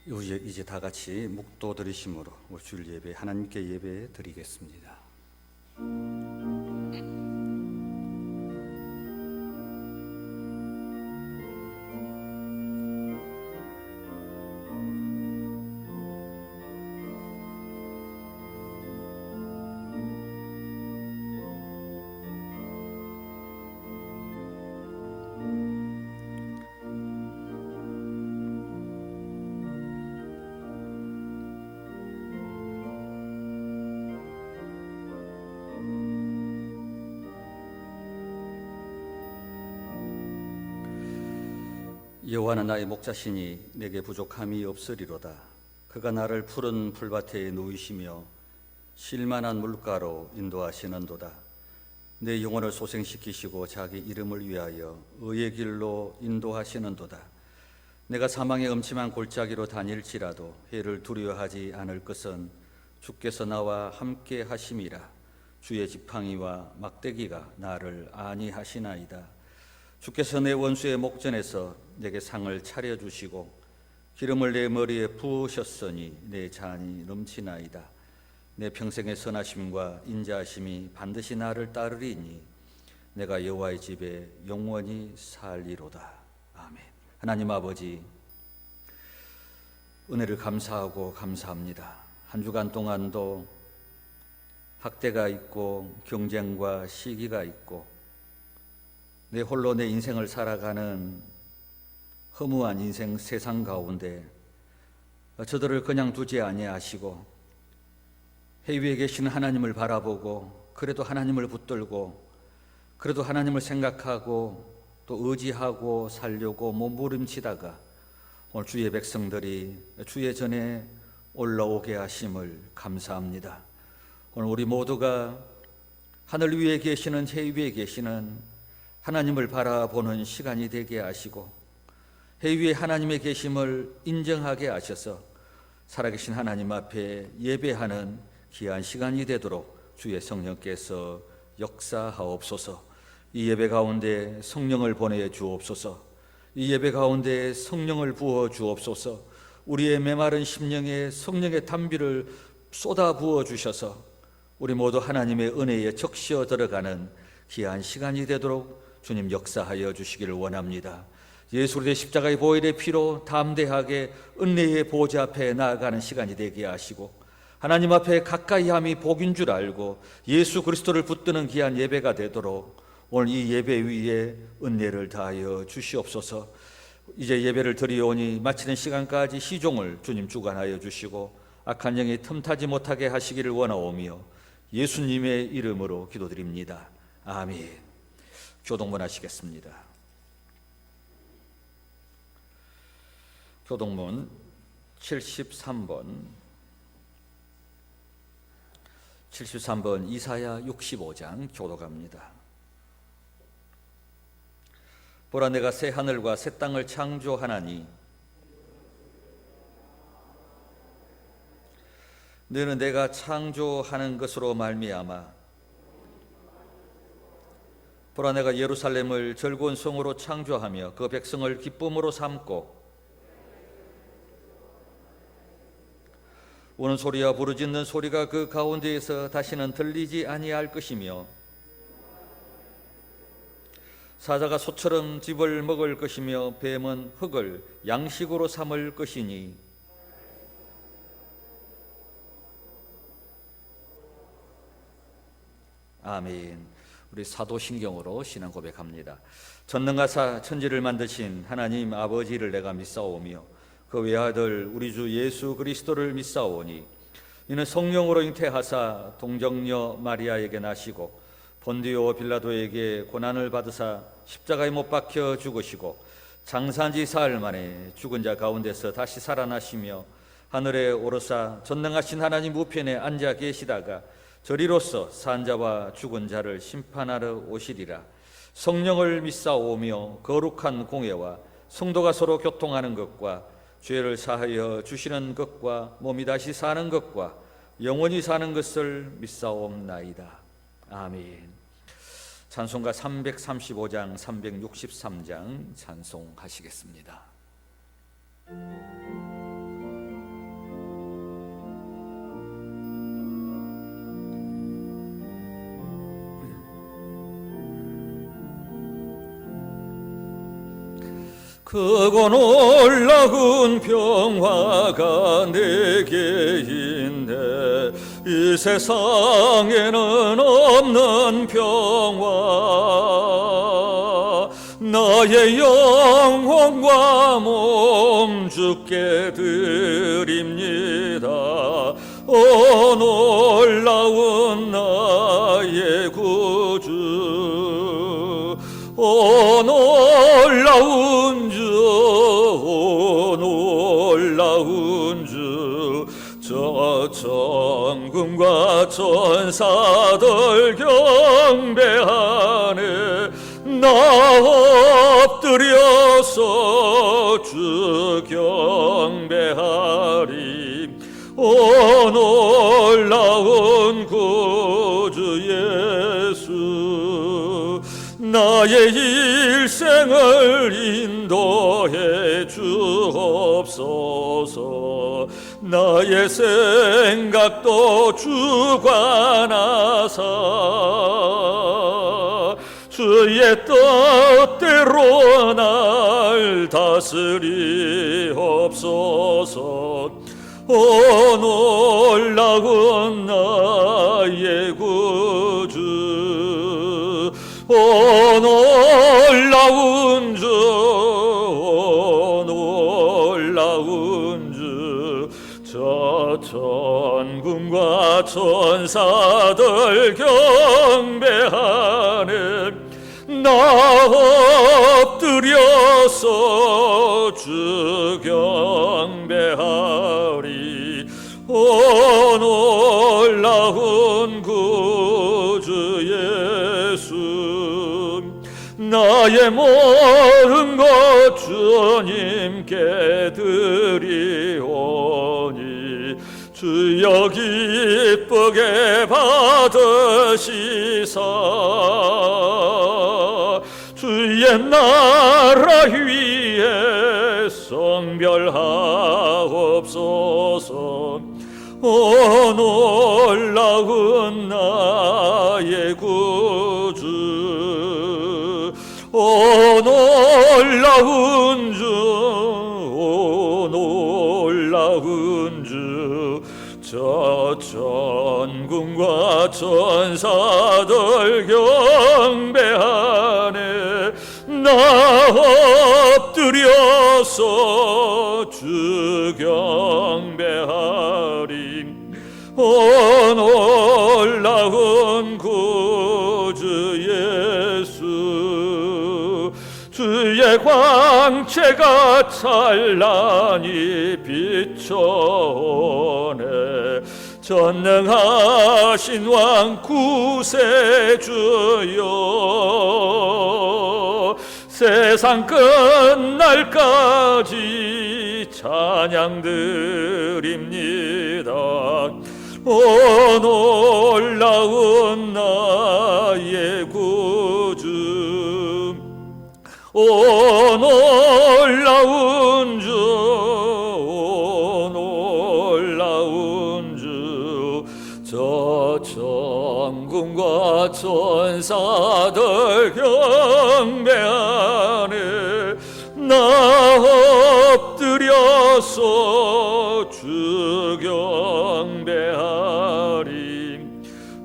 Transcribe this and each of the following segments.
이제 다 같이 묵도 드리심으로 우리 주일 예배 하나님께 예배 드리겠습니다. 여호와는 나의 목자시니 내게 부족함이 없으리로다. 그가 나를 푸른 풀밭에 누이시며 쉴만한 물가로 인도하시는도다. 내 영혼을 소생시키시고 자기 이름을 위하여 의의 길로 인도하시는도다. 내가 사망의 음침한 골짜기로 다닐지라도 해를 두려워하지 않을 것은 주께서 나와 함께 하심이라. 주의 지팡이와 막대기가 나를 안위하시나이다. 주께서 내 원수의 목전에서 내게 상을 차려주시고 기름을 내 머리에 부으셨으니 내 잔이 넘치나이다. 내 평생의 선하심과 인자하심이 반드시 나를 따르리니 내가 여호와의 집에 영원히 살리로다. 아멘. 하나님 아버지, 은혜를 감사하고 감사합니다. 한 주간 동안도 학대가 있고 경쟁과 시기가 있고 내 홀로 내 인생을 살아가는 허무한 인생 세상 가운데 저들을 그냥 두지 아니하시고 해 위에 계시는 하나님을 바라보고 그래도 하나님을 붙들고 그래도 하나님을 생각하고 또 의지하고 살려고 몸부림치다가 오늘 주의 백성들이 주의 전에 올라오게 하심을 감사합니다. 오늘 우리 모두가 하늘 위에 계시는 해 위에 계시는 하나님을 바라보는 시간이 되게 하시고 해 위에 하나님의 계심을 인정하게 하셔서 살아계신 하나님 앞에 예배하는 귀한 시간이 되도록 주의 성령께서 역사하옵소서. 이 예배 가운데 성령을 보내 주옵소서. 이 예배 가운데 성령을 부어 주옵소서. 우리의 메마른 심령에 성령의 담비를 쏟아 부어 주셔서 우리 모두 하나님의 은혜에 적시어 들어가는 귀한 시간이 되도록 주님 역사하여 주시기를 원합니다. 예수 그리스도의 십자가의 보혈의 피로 담대하게 은혜의 보좌 앞에 나아가는 시간이 되게 하시고 하나님 앞에 가까이 함이 복인 줄 알고 예수 그리스도를 붙드는 귀한 예배가 되도록 오늘 이 예배 위에 은혜를 다하여 주시옵소서. 이제 예배를 드리오니 마치는 시간까지 시종을 주님 주관하여 주시고 악한 영이 틈타지 못하게 하시기를 원하오며 예수님의 이름으로 기도드립니다. 아멘. 교동문 하시겠습니다. 교동문 73번 이사야 65장 교독합니다. 보라, 내가 새 하늘과 새 땅을 창조하나니 너는 내가 창조하는 것으로 말미암아 보라, 내가 예루살렘을 즐거운 성으로 창조하며 그 백성을 기쁨으로 삼고 우는 소리와 부르짖는 소리가 그 가운데에서 다시는 들리지 아니할 것이며 사자가 소처럼 집을 먹을 것이며 뱀은 흙을 양식으로 삼을 것이니 아멘. 우리 사도신경으로 신앙 고백합니다. 전능하사 천지를 만드신 하나님 아버지를 내가 믿사오며 그 외아들 우리 주 예수 그리스도를 믿사오니 이는 성령으로 잉태하사 동정녀 마리아에게 나시고 본디오 빌라도에게 고난을 받으사 십자가에 못 박혀 죽으시고 장사한 지 사흘 만에 죽은 자 가운데서 다시 살아나시며 하늘에 오르사 전능하신 하나님 우편에 앉아 계시다가 저리로서 산 자와 죽은 자를 심판하러 오시리라. 성령을 믿사오며 거룩한 공예와 성도가 서로 교통하는 것과 죄를 사하여 주시는 것과 몸이 다시 사는 것과 영원히 사는 것을 믿사옵나이다. 아멘. 찬송가 335장 363장 찬송하시겠습니다. 크고 놀라운 평화가 내게 있네. 이 세상에는 없는 평화. 나의 영혼과 몸 주께 드립니다. 오 놀라운 나의 구주, 오 놀라운 주, 오 놀라운 주. 저 천군과 천사들 경배하네. 나 엎드려서 주 경배하리. 오 놀라운 구주 예수, 나의 일생을 인도해 주옵소서. 나의 생각도 주관하사 주의 뜻대로 날 다스리옵소서. 오 놀라운 나의 구주, 오 놀라운 주, 오 놀라운 주. 저 천군과 천사들 경배하네. 나 엎드려서 주 경배하리. 오 놀라운 구주 예수, 나의 모든 것 주님께 드리오니 주여 기쁘게 받으시사 주의 나라 위에 성별하옵소서. 오 놀라운 나의 구주, 오 놀라운 주, 오 놀라운 주. 저 천군과 천사들 경배하네. 나 엎드려서 주 경배하리. 오 놀라운 구주 예수, 주의 광채가 찬란히 비춰오네. 전능하신 왕 구세주여, 세상 끝날까지 찬양 드립니다. 오 놀라운 나의 구주, 오 놀라운 주, 오 놀라운 주. 저 천군과 천사들 경배하네. 나 엎드려서 주 경배하리.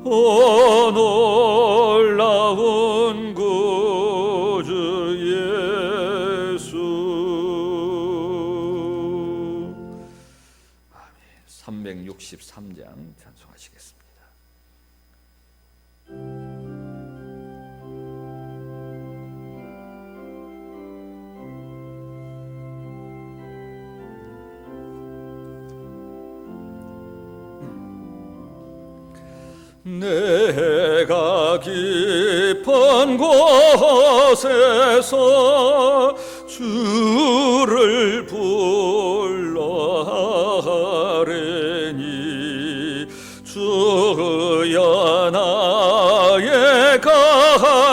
오 놀라운 구주 예수. 아멘. 363장 찬송하시겠습니다. 내가 깊은 곳에서 주를 불러하리니 주여 나의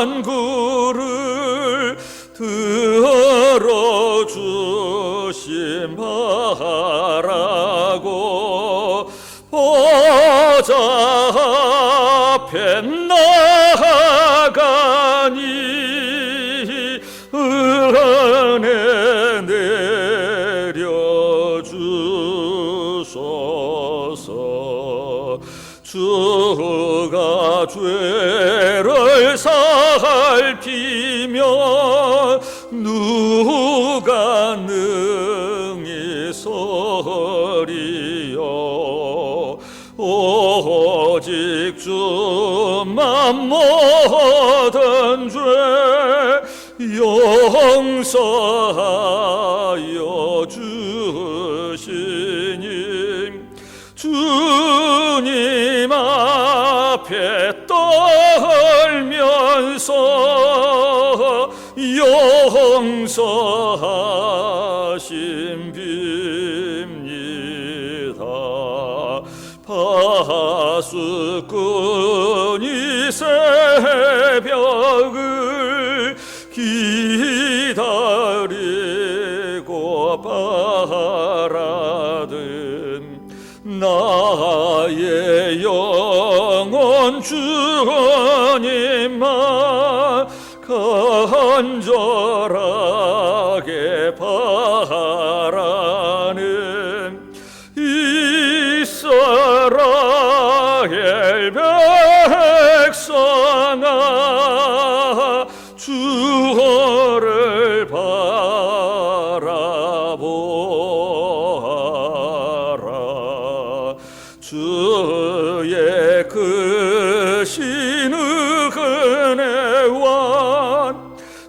간구를 들어주심 바라고 보좌 앞에 나아가니 은혜 내려주소서. 주가 죄를 살피며 누가 능히 서리요. 오직 주만 모든 죄 용서하여 주시니 주님 앞에 떨면서 용서하심 빕니다. 파수꾼이 새벽을 기다리고 바라든 나의 영혼 주님만 간절하게 바라는 이스라엘 백성아, 주를 바라보아라. 주의 크신 은혜와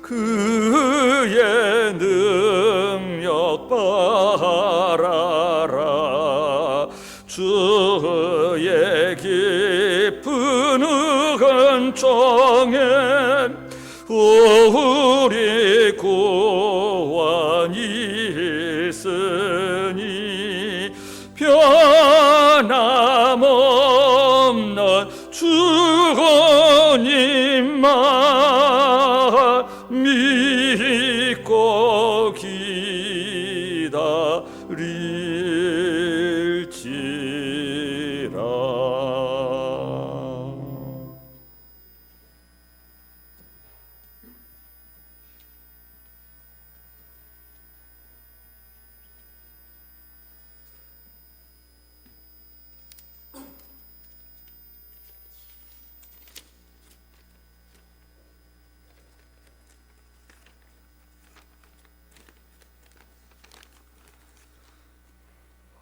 그의 능력 바라라. 주의 깊은 은총에 우리 구원이 있으니 변함없는 주님만 믿고 기다릴지라.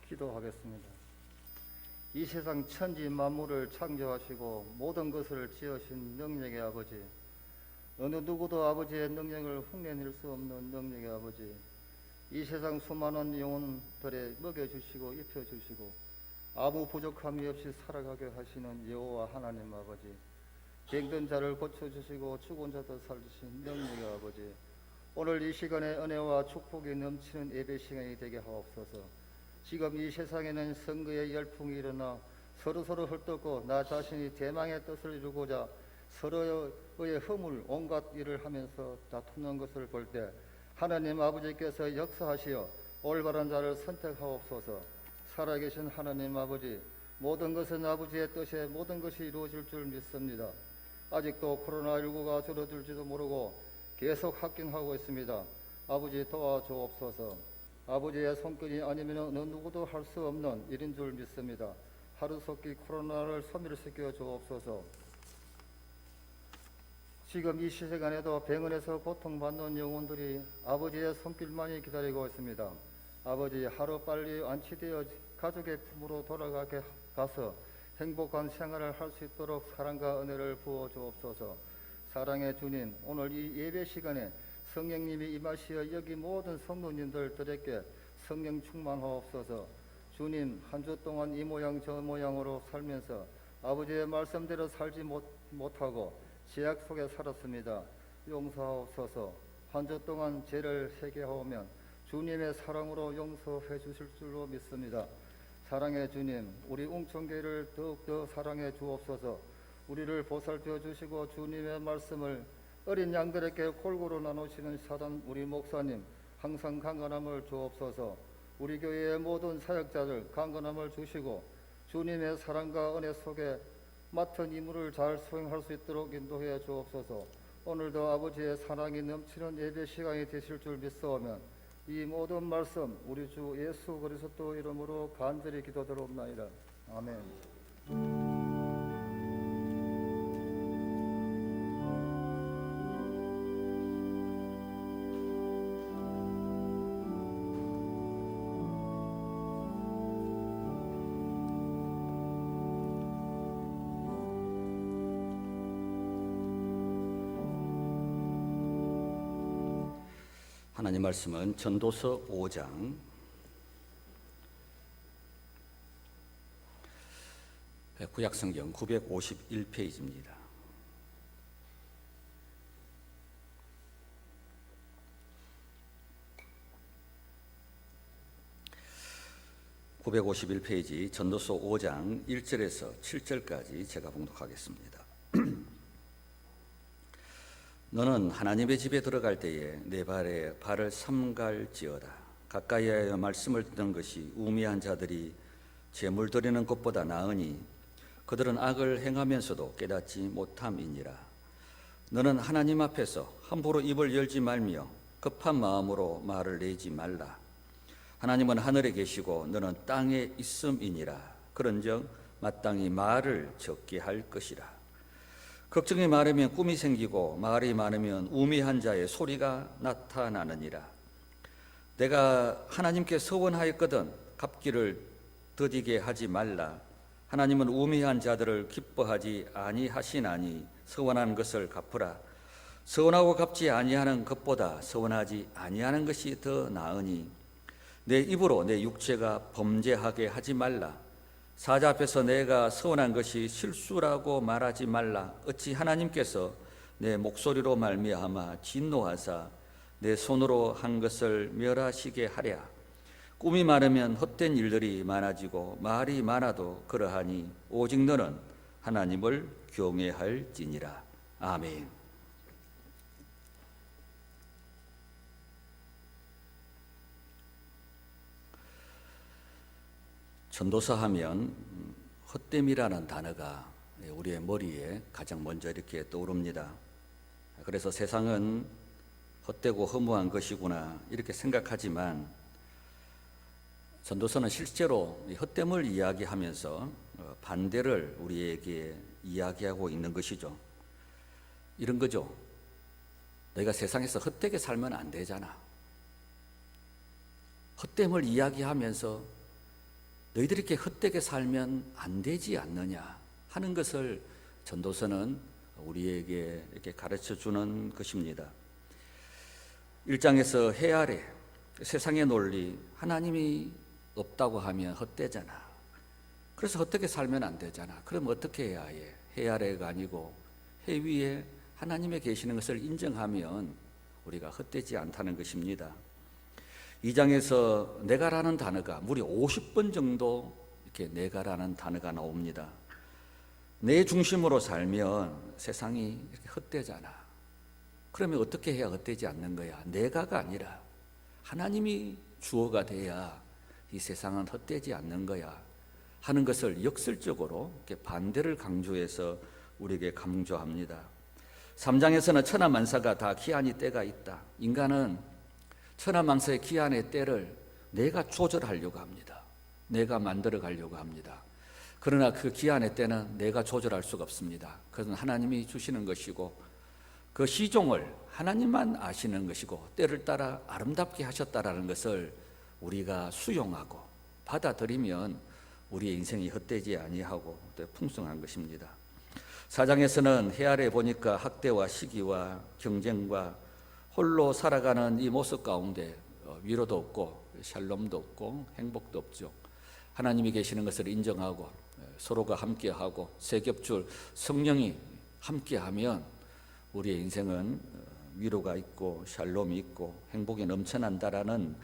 기도하겠습니다. 이 세상 천지 만물을 창조하시고 모든 것을 지으신 능력의 아버지, 어느 누구도 아버지의 능력을 흉내낼 수 없는 능력의 아버지, 이 세상 수많은 영혼들에 먹여주시고 입혀주시고 아무 부족함이 없이 살아가게 하시는 여호와 하나님 아버지, 병든 자를 고쳐주시고 죽은 자도 살리신 능력의 아버지, 오늘 이 시간에 은혜와 축복이 넘치는 예배 시간이 되게 하옵소서. 지금 이 세상에는 선거의 열풍이 일어나 서로서로 헐떡고 나 자신이 대망의 뜻을 이루고자 서로의 허물 온갖 일을 하면서 다투는 것을 볼 때 하나님 아버지께서 역사하시어 올바른 자를 선택하옵소서. 살아계신 하나님 아버지, 모든 것은 아버지의 뜻에 모든 것이 이루어질 줄 믿습니다. 아직도 코로나19가 줄어들지도 모르고 계속 확진하고 있습니다. 아버지 도와주옵소서. 아버지의 손길이 아니면 어느 누구도 할 수 없는 일인 줄 믿습니다. 하루속히 코로나를 소멸시켜 주옵소서. 지금 이 시간에도 병원에서 고통받는 영혼들이 아버지의 손길만이 기다리고 있습니다. 아버지, 하루빨리 안치되어 가족의 품으로 돌아가게 가서 행복한 생활을 할 수 있도록 사랑과 은혜를 부어 주옵소서. 사랑의 주님, 오늘 이 예배 시간에 성령님이 임하시어 여기 모든 성도님들에게 성령 충만하옵소서. 주님, 한 주 동안 이 모양 저 모양으로 살면서 아버지의 말씀대로 살지 못하고 죄악 속에 살았습니다. 용서하옵소서. 한 주 동안 죄를 회개하오면 주님의 사랑으로 용서해 주실 줄로 믿습니다. 사랑의 주님, 우리 웅천교회를 더욱더 사랑해 주옵소서. 우리를 보살펴 주시고 주님의 말씀을 어린 양들에게 골고루 나누시는 사단 우리 목사님 항상 강건함을 주옵소서. 우리 교회의 모든 사역자들 강건함을 주시고 주님의 사랑과 은혜 속에 맡은 임무를 잘 수행할 수 있도록 인도해 주옵소서. 오늘도 아버지의 사랑이 넘치는 예배 시간이 되실 줄 믿사오면 이 모든 말씀 우리 주 예수 그리스도 이름으로 간절히 기도드리옵나이다. 아멘. 하나님 말씀은 전도서 5장 구약성경 951페이지입니다. (951페이지) 전도서 5장 1절에서 7절까지 제가 봉독하겠습니다. 너는 하나님의 집에 들어갈 때에 내 발에 발을 삼갈지어다. 가까이하여 말씀을 듣는 것이 우매한 자들이 제물 드리는 것보다 나으니 그들은 악을 행하면서도 깨닫지 못함이니라. 너는 하나님 앞에서 함부로 입을 열지 말며 급한 마음으로 말을 내지 말라. 하나님은 하늘에 계시고 너는 땅에 있음이니라. 그런즉 마땅히 말을 적게 할 것이라. 걱정이 많으면 꿈이 생기고 말이 많으면 우매한 자의 소리가 나타나느니라. 내가 하나님께 서원하였거든 갚기를 더디게 하지 말라. 하나님은 우매한 자들을 기뻐하지 아니하시나니 서원한 것을 갚으라. 서원하고 갚지 아니하는 것보다 서원하지 아니하는 것이 더 나으니 내 입으로 내 육체가 범죄하게 하지 말라. 사자 앞에서 내가 서원한 것이 실수라고 말하지 말라. 어찌 하나님께서 내 목소리로 말미암아 진노하사 내 손으로 한 것을 멸하시게 하랴. 꿈이 많으면 헛된 일들이 많아지고 말이 많아도 그러하니 오직 너는 하나님을 경외할지니라. 아멘. 전도서 하면 헛됨이라는 단어가 우리의 머리에 가장 먼저 이렇게 떠오릅니다. 그래서 세상은 헛되고 허무한 것이구나 이렇게 생각하지만 전도서는 실제로 이 헛됨을 이야기하면서 반대를 우리에게 이야기하고 있는 것이죠. 이런 거죠. 너희가 세상에서 헛되게 살면 안 되잖아. 헛됨을 이야기하면서 너희들이 이렇게 헛되게 살면 안 되지 않느냐 하는 것을 전도서는 우리에게 이렇게 가르쳐 주는 것입니다. 1장에서 해 아래 세상의 논리, 하나님이 없다고 하면 헛되잖아. 그래서 헛되게 살면 안 되잖아. 그럼 어떻게 해야 해? 해 아래가 아니고 해 위에 하나님이 계시는 것을 인정하면 우리가 헛되지 않다는 것입니다. 2장에서 내가라는 단어가 무려 50번 정도 이렇게 내가라는 단어가 나옵니다. 내 중심으로 살면 세상이 이렇게 헛되잖아. 그러면 어떻게 해야 헛되지 않는 거야? 내가가 아니라 하나님이 주어가 돼야 이 세상은 헛되지 않는 거야 하는 것을 역설적으로 이렇게 반대를 강조해서 우리에게 강조합니다. 3장에서는 천하만사가 다 기한이 때가 있다. 인간은 천하만사의 기한의 때를 내가 조절하려고 합니다. 내가 만들어 가려고 합니다. 그러나 그 기한의 때는 내가 조절할 수가 없습니다. 그것은 하나님이 주시는 것이고 그 시종을 하나님만 아시는 것이고 때를 따라 아름답게 하셨다라는 것을 우리가 수용하고 받아들이면 우리의 인생이 헛되지 아니하고 또 풍성한 것입니다. 4장에서는 해 아래 보니까 학대와 시기와 경쟁과 홀로 살아가는 이 모습 가운데 위로도 없고 샬롬도 없고 행복도 없죠. 하나님이 계시는 것을 인정하고 서로가 함께하고 세겹줄 성령이 함께하면 우리의 인생은 위로가 있고 샬롬이 있고 행복이 넘쳐난다라는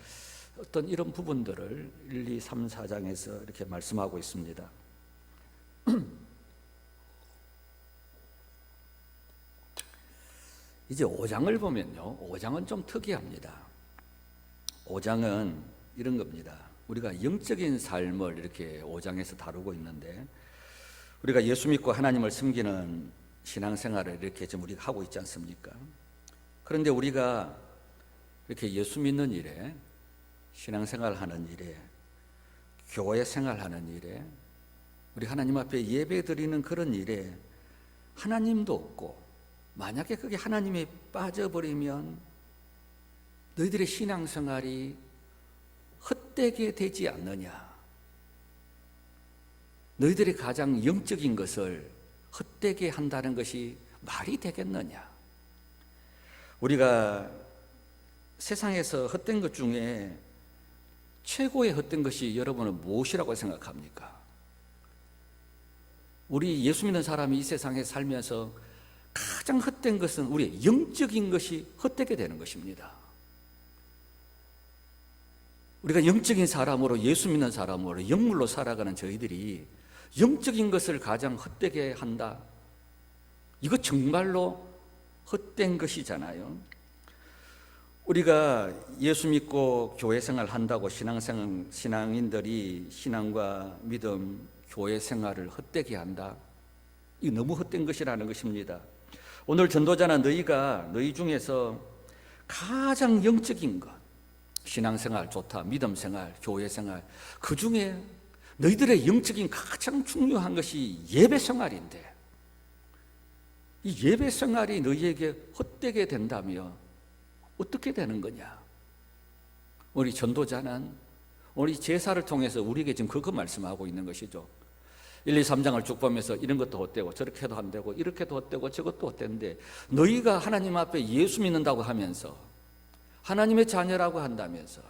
어떤 이런 부분들을 1, 2, 3, 4장에서 이렇게 말씀하고 있습니다. 이제 5장을 보면요, 5장은 좀 특이합니다. 5장은 이런 겁니다. 우리가 영적인 삶을 이렇게 5장에서 다루고 있는데, 우리가 예수 믿고 하나님을 섬기는 신앙생활을 이렇게 좀 우리가 하고 있지 않습니까? 그런데 우리가 이렇게 예수 믿는 일에 신앙생활하는 일에, 교회 생활하는 일에, 우리 하나님 앞에 예배 드리는 그런 일에 하나님도 없고, 만약에 그게 하나님이 빠져버리면 너희들의 신앙생활이 헛되게 되지 않느냐? 너희들이 가장 영적인 것을 헛되게 한다는 것이 말이 되겠느냐? 우리가 세상에서 헛된 것 중에 최고의 헛된 것이 여러분은 무엇이라고 생각합니까? 우리 예수 믿는 사람이 이 세상에 살면서 가장 헛된 것은 우리의 영적인 것이 헛되게 되는 것입니다. 우리가 영적인 사람으로, 예수 믿는 사람으로, 영물로 살아가는 저희들이 영적인 것을 가장 헛되게 한다. 이거 정말로 헛된 것이잖아요. 우리가 예수 믿고 교회 생활 한다고 신앙인들이 신앙과 믿음, 교회 생활을 헛되게 한다. 이 너무 헛된 것이라는 것입니다. 오늘 전도자는 너희 중에서 가장 영적인 것, 신앙생활 좋다, 믿음생활, 교회생활, 그 중에 너희들의 영적인 가장 중요한 것이 예배생활인데, 이 예배생활이 너희에게 헛되게 된다면 어떻게 되는 거냐? 우리 전도자는 우리 제사를 통해서 우리에게 지금 그거 말씀하고 있는 것이죠. 1, 2, 3장을 쭉 보면서 이런 것도 헛되고 저렇게 해도 안 되고 이렇게도 헛되고 저것도 헛된데, 너희가 하나님 앞에 예수 믿는다고 하면서, 하나님의 자녀라고 한다면서,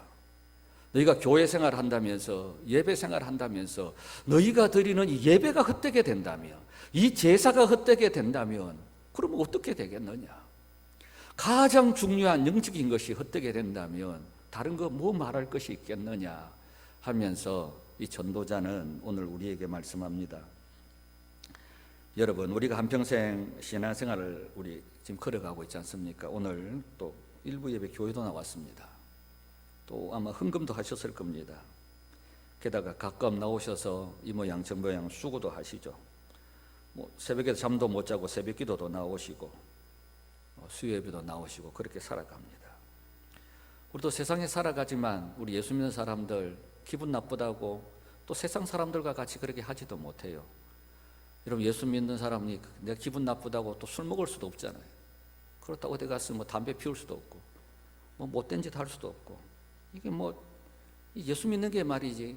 너희가 교회 생활 한다면서, 예배 생활 한다면서 너희가 드리는 이 예배가 헛되게 된다면, 이 제사가 헛되게 된다면 그러면 어떻게 되겠느냐? 가장 중요한 영적인 것이 헛되게 된다면 다른 거 뭐 말할 것이 있겠느냐 하면서 이 전도자는 오늘 우리에게 말씀합니다. 여러분, 우리가 한평생 신앙생활을 우리 지금 걸어가고 있지 않습니까? 오늘 또 일부 예배 교회도 나왔습니다. 또 아마 헌금도 하셨을 겁니다. 게다가 가끔 나오셔서 이 모양 저 모양 수고도 하시죠. 뭐 새벽에 잠도 못 자고 새벽 기도도 나오시고 수요예배도 나오시고 그렇게 살아갑니다. 우리도 세상에 살아가지만 우리 예수 믿는 사람들 기분 나쁘다고 또 세상 사람들과 같이 그렇게 하지도 못해요. 여러분, 예수 믿는 사람이 내가 기분 나쁘다고 또 술 먹을 수도 없잖아요. 그렇다고 어디 가서 뭐 담배 피울 수도 없고 뭐 못된 짓 할 수도 없고, 이게 뭐 예수 믿는 게 말이지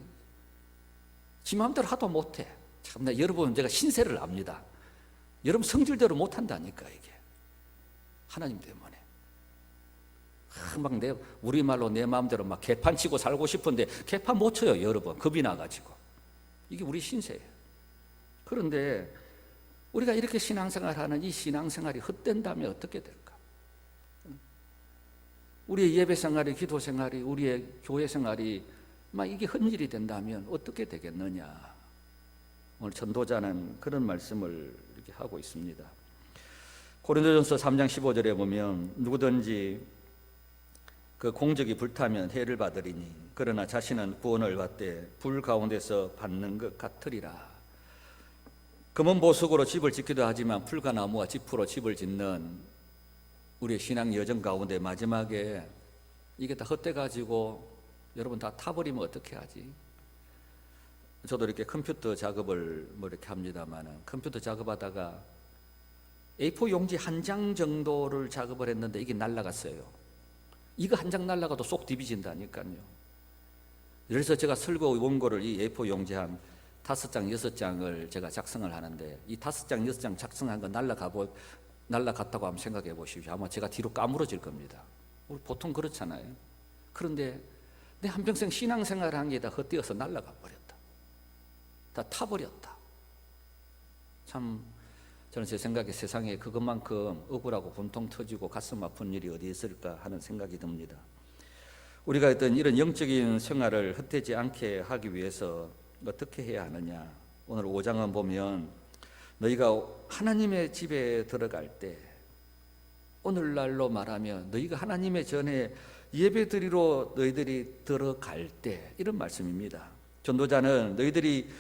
지 마음대로 하도 못해. 참나, 여러분, 제가 신세를 압니다. 여러분 성질대로 못한다니까. 이게 하나님 때문에 막 우리말로 내 마음대로 막 개판 치고 살고 싶은데 개판 못 쳐요. 여러분, 겁이 나가지고. 이게 우리 신세예요. 그런데 우리가 이렇게 신앙생활하는 이 신앙생활이 헛된다면 어떻게 될까? 우리의 예배생활이, 기도생활이, 우리의 교회생활이 막 이게 헛일이 된다면 어떻게 되겠느냐? 오늘 전도자는 그런 말씀을 이렇게 하고 있습니다. 고린도전서 3장 15절에 보면 누구든지 그 공적이 불타면 해를 받으리니 그러나 자신은 구원을 받되 불 가운데서 받는 것 같으리라. 금은 보석으로 집을 짓기도 하지만 풀과 나무와 짚으로 집을 짓는 우리의 신앙 여정 가운데 마지막에 이게 다 헛돼가지고 여러분 다 타버리면 어떻게 하지? 저도 이렇게 컴퓨터 작업을 뭐 이렇게 합니다만은, 컴퓨터 작업하다가 A4 용지 한 장 정도를 작업을 했는데 이게 날아갔어요. 이거 한 장 날아가도 쏙 디비진다니까요. 그래서 제가 설교 원고를 이 A4 용지 한 5장, 6장을 제가 작성을 하는데, 이 5장, 6장 작성한 거 날아갔다고 한번 생각해 보십시오. 아마 제가 뒤로 까무러질 겁니다. 우리 보통 그렇잖아요. 그런데 내 한평생 신앙생활 한 게 다 헛되어서 날아가 버렸다. 다 타버렸다. 참, 저는 제 생각에 세상에 그것만큼 억울하고 분통 터지고 가슴 아픈 일이 어디 있을까 하는 생각이 듭니다. 우리가 어떤 이런 영적인 생활을 헛되지 않게 하기 위해서 어떻게 해야 하느냐? 오늘 5장은 보면 너희가 하나님의 집에 들어갈 때, 오늘날로 말하면 너희가 하나님의 전에 예배드리러 너희들이 들어갈 때, 이런 말씀입니다. 전도자는 너희들이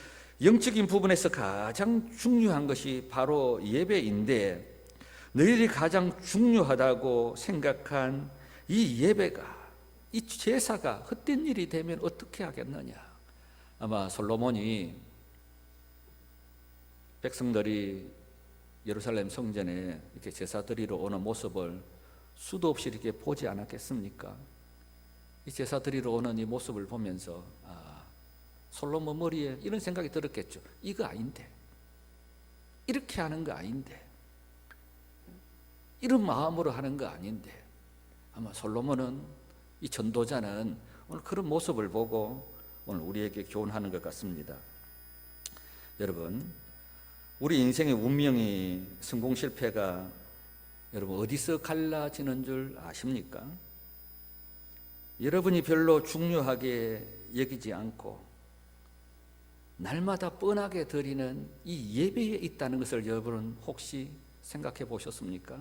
영적인 부분에서 가장 중요한 것이 바로 예배인데, 너희들이 가장 중요하다고 생각한 이 예배가 이 제사가 헛된 일이 되면 어떻게 하겠느냐. 아마 솔로몬이 백성들이 예루살렘 성전에 이렇게 제사 드리러 오는 모습을 수도 없이 이렇게 보지 않았겠습니까? 이 제사 드리러 오는 이 모습을 보면서 솔로몬 머리에 이런 생각이 들었겠죠. 이거 아닌데, 이렇게 하는 거 아닌데, 이런 마음으로 하는 거 아닌데. 아마 솔로몬은, 이 전도자는 오늘 그런 모습을 보고 오늘 우리에게 교훈하는 것 같습니다. 여러분, 우리 인생의 운명이, 성공 실패가 여러분 어디서 갈라지는 줄 아십니까? 여러분이 별로 중요하게 여기지 않고 날마다 뻔하게 드리는 이 예배에 있다는 것을 여러분은 혹시 생각해 보셨습니까?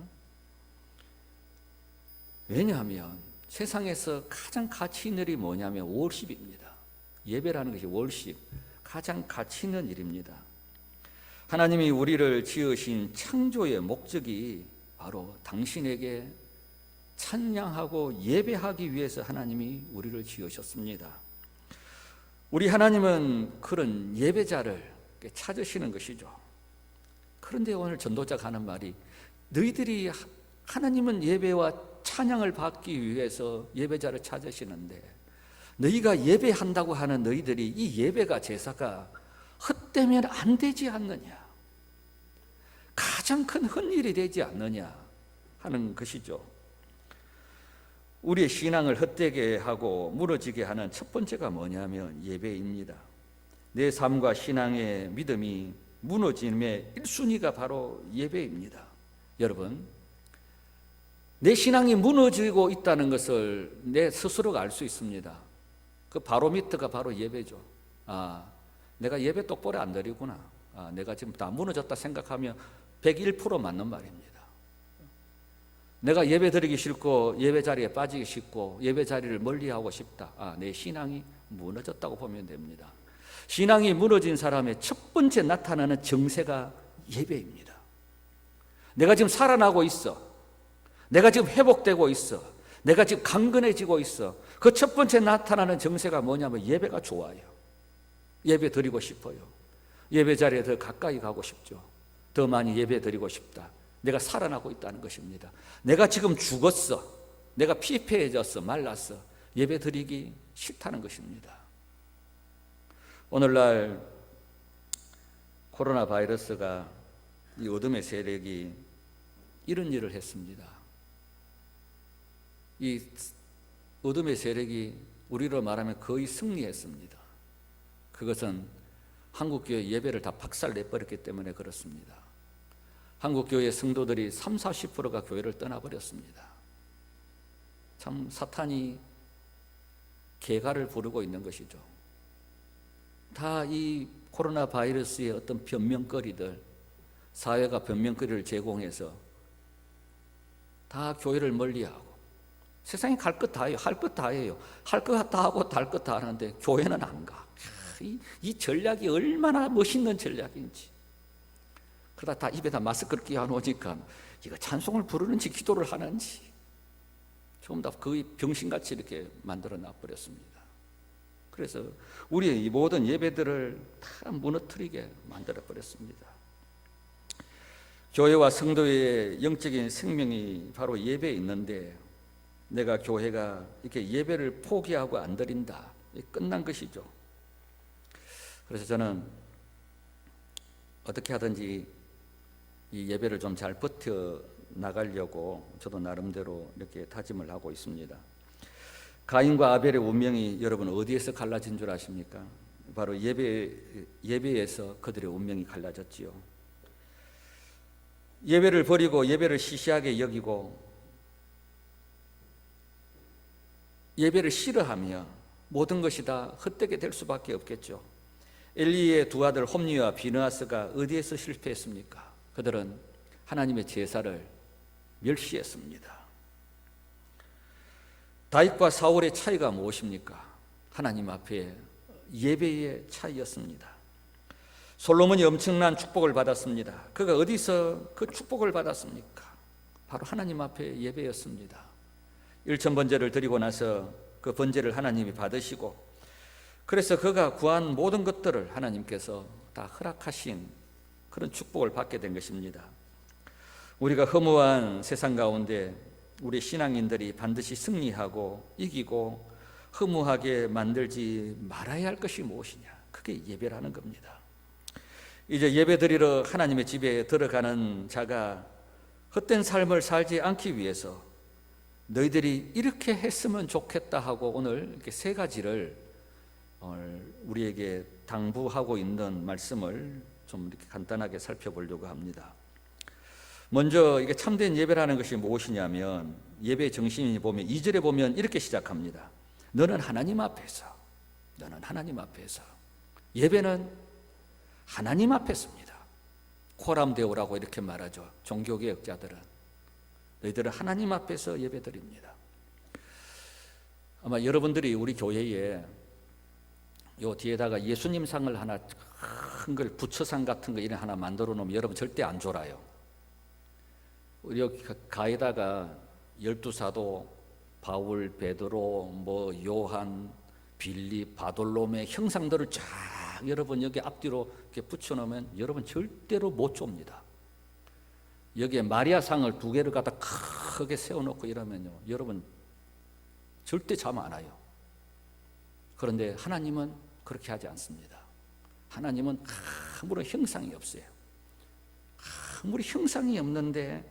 왜냐하면 세상에서 가장 가치 있는 일이 뭐냐면 월십입니다. 예배라는 것이 월십, 가장 가치 있는 일입니다. 하나님이 우리를 지으신 창조의 목적이 바로 당신에게 찬양하고 예배하기 위해서 하나님이 우리를 지으셨습니다. 우리 하나님은 그런 예배자를 찾으시는 것이죠. 그런데 오늘 전도자가 하는 말이, 너희들이, 하나님은 예배와 찬양을 받기 위해서 예배자를 찾으시는데 너희가 예배한다고 하는 너희들이 이 예배가, 제사가 헛되면 안 되지 않느냐, 가장 큰 헛일이 되지 않느냐 하는 것이죠. 우리의 신앙을 헛되게 하고 무너지게 하는 첫 번째가 뭐냐면 예배입니다. 내 삶과 신앙의 믿음이 무너짐의 1순위가 바로 예배입니다. 여러분, 내 신앙이 무너지고 있다는 것을 내 스스로가 알 수 있습니다. 그 바로미터가 바로 예배죠. 내가 예배 똑바로 안 드리구나. 내가 지금 다 무너졌다 생각하면 101% 맞는 말입니다. 내가 예배 드리기 싫고 예배 자리에 빠지기 싫고 예배 자리를 멀리하고 싶다. 내 신앙이 무너졌다고 보면 됩니다. 신앙이 무너진 사람의 첫 번째 나타나는 정세가 예배입니다. 내가 지금 살아나고 있어. 내가 지금 회복되고 있어. 내가 지금 강건해지고 있어. 그 첫 번째 나타나는 정세가 뭐냐면 예배가 좋아요. 예배 드리고 싶어요. 예배 자리에 더 가까이 가고 싶죠. 더 많이 예배 드리고 싶다. 내가 살아나고 있다는 것입니다. 내가 지금 죽었어. 내가 피폐해졌어. 말랐어. 예배 드리기 싫다는 것입니다. 오늘날 코로나 바이러스가, 이 어둠의 세력이 이런 일을 했습니다. 이 어둠의 세력이 우리로 말하면 거의 승리했습니다. 그것은 한국교회 예배를 다 박살내버렸기 때문에 그렇습니다. 한국교회 성도들이 30-40%가 교회를 떠나버렸습니다. 참 사탄이 개가를 부르고 있는 것이죠. 다 이 코로나 바이러스의 어떤 변명거리들, 사회가 변명거리를 제공해서 다 교회를 멀리하고, 세상에 갈 것 다 해요. 할 것 다 해요. 할 것 다 하고 달 것 다 하는데 교회는 안 가. 이 전략이 얼마나 멋있는 전략인지. 그러다 다 입에다 마스크를 끼워놓으니까 이거 찬송을 부르는지 기도를 하는지 조금 더 거의 병신같이 이렇게 만들어 놔버렸습니다. 그래서 우리의 이 모든 예배들을 다 무너뜨리게 만들어 버렸습니다. 교회와 성도의 영적인 생명이 바로 예배에 있는데 내가 교회가 이렇게 예배를 포기하고 안 드린다, 끝난 것이죠. 그래서 저는 어떻게 하든지 이 예배를 좀 잘 버텨 나가려고 저도 나름대로 이렇게 다짐을 하고 있습니다. 가인과 아벨의 운명이 여러분 어디에서 갈라진 줄 아십니까? 바로 예배에서 그들의 운명이 갈라졌지요. 예배를 버리고 예배를 시시하게 여기고 예배를 싫어하며 모든 것이 다 헛되게 될 수밖에 없겠죠. 엘리의 두 아들 홈리와 비느하스가 어디에서 실패했습니까? 그들은 하나님의 제사를 멸시했습니다. 다윗과 사울의 차이가 무엇입니까? 하나님 앞에 예배의 차이였습니다. 솔로몬이 엄청난 축복을 받았습니다. 그가 어디서 그 축복을 받았습니까? 바로 하나님 앞에 예배였습니다. 일천번제를 드리고 나서 그 번제를 하나님이 받으시고, 그래서 그가 구한 모든 것들을 하나님께서 다 허락하신 그런 축복을 받게 된 것입니다. 우리가 허무한 세상 가운데 우리 신앙인들이 반드시 승리하고 이기고 허무하게 만들지 말아야 할 것이 무엇이냐? 그게 예배라는 겁니다. 이제 예배드리러 하나님의 집에 들어가는 자가 헛된 삶을 살지 않기 위해서 너희들이 이렇게 했으면 좋겠다 하고 오늘 이렇게 세 가지를 우리에게 당부하고 있는 말씀을 좀 이렇게 간단하게 살펴보려고 합니다. 먼저 이게 참된 예배라는 것이 무엇이냐면, 예배 정신이 보면 2절에 보면 이렇게 시작합니다. 너는 하나님 앞에서, 너는 하나님 앞에서. 예배는 하나님 앞에서입니다. 코람 데오라고 이렇게 말하죠. 종교개혁자들은. 너희들은 하나님 앞에서 예배드립니다. 아마 여러분들이 우리 교회에 요 뒤에다가 예수님 상을 하나 큰 걸 부처상 같은 거 이런 하나 만들어 놓으면 여러분 절대 안 졸아요. 우리 여기 가에다가 12사도 바울, 베드로, 요한, 빌립, 바돌로메 형상들을 쫙 여러분 여기 앞뒤로 이렇게 붙여놓으면 여러분 절대로 못 좁니다. 여기에 마리아상을 2개를 갖다 크게 세워놓고 이러면요, 여러분 절대 잠 안 와요. 그런데 하나님은 그렇게 하지 않습니다. 하나님은 아무런 형상이 없어요. 아무리 형상이 없는데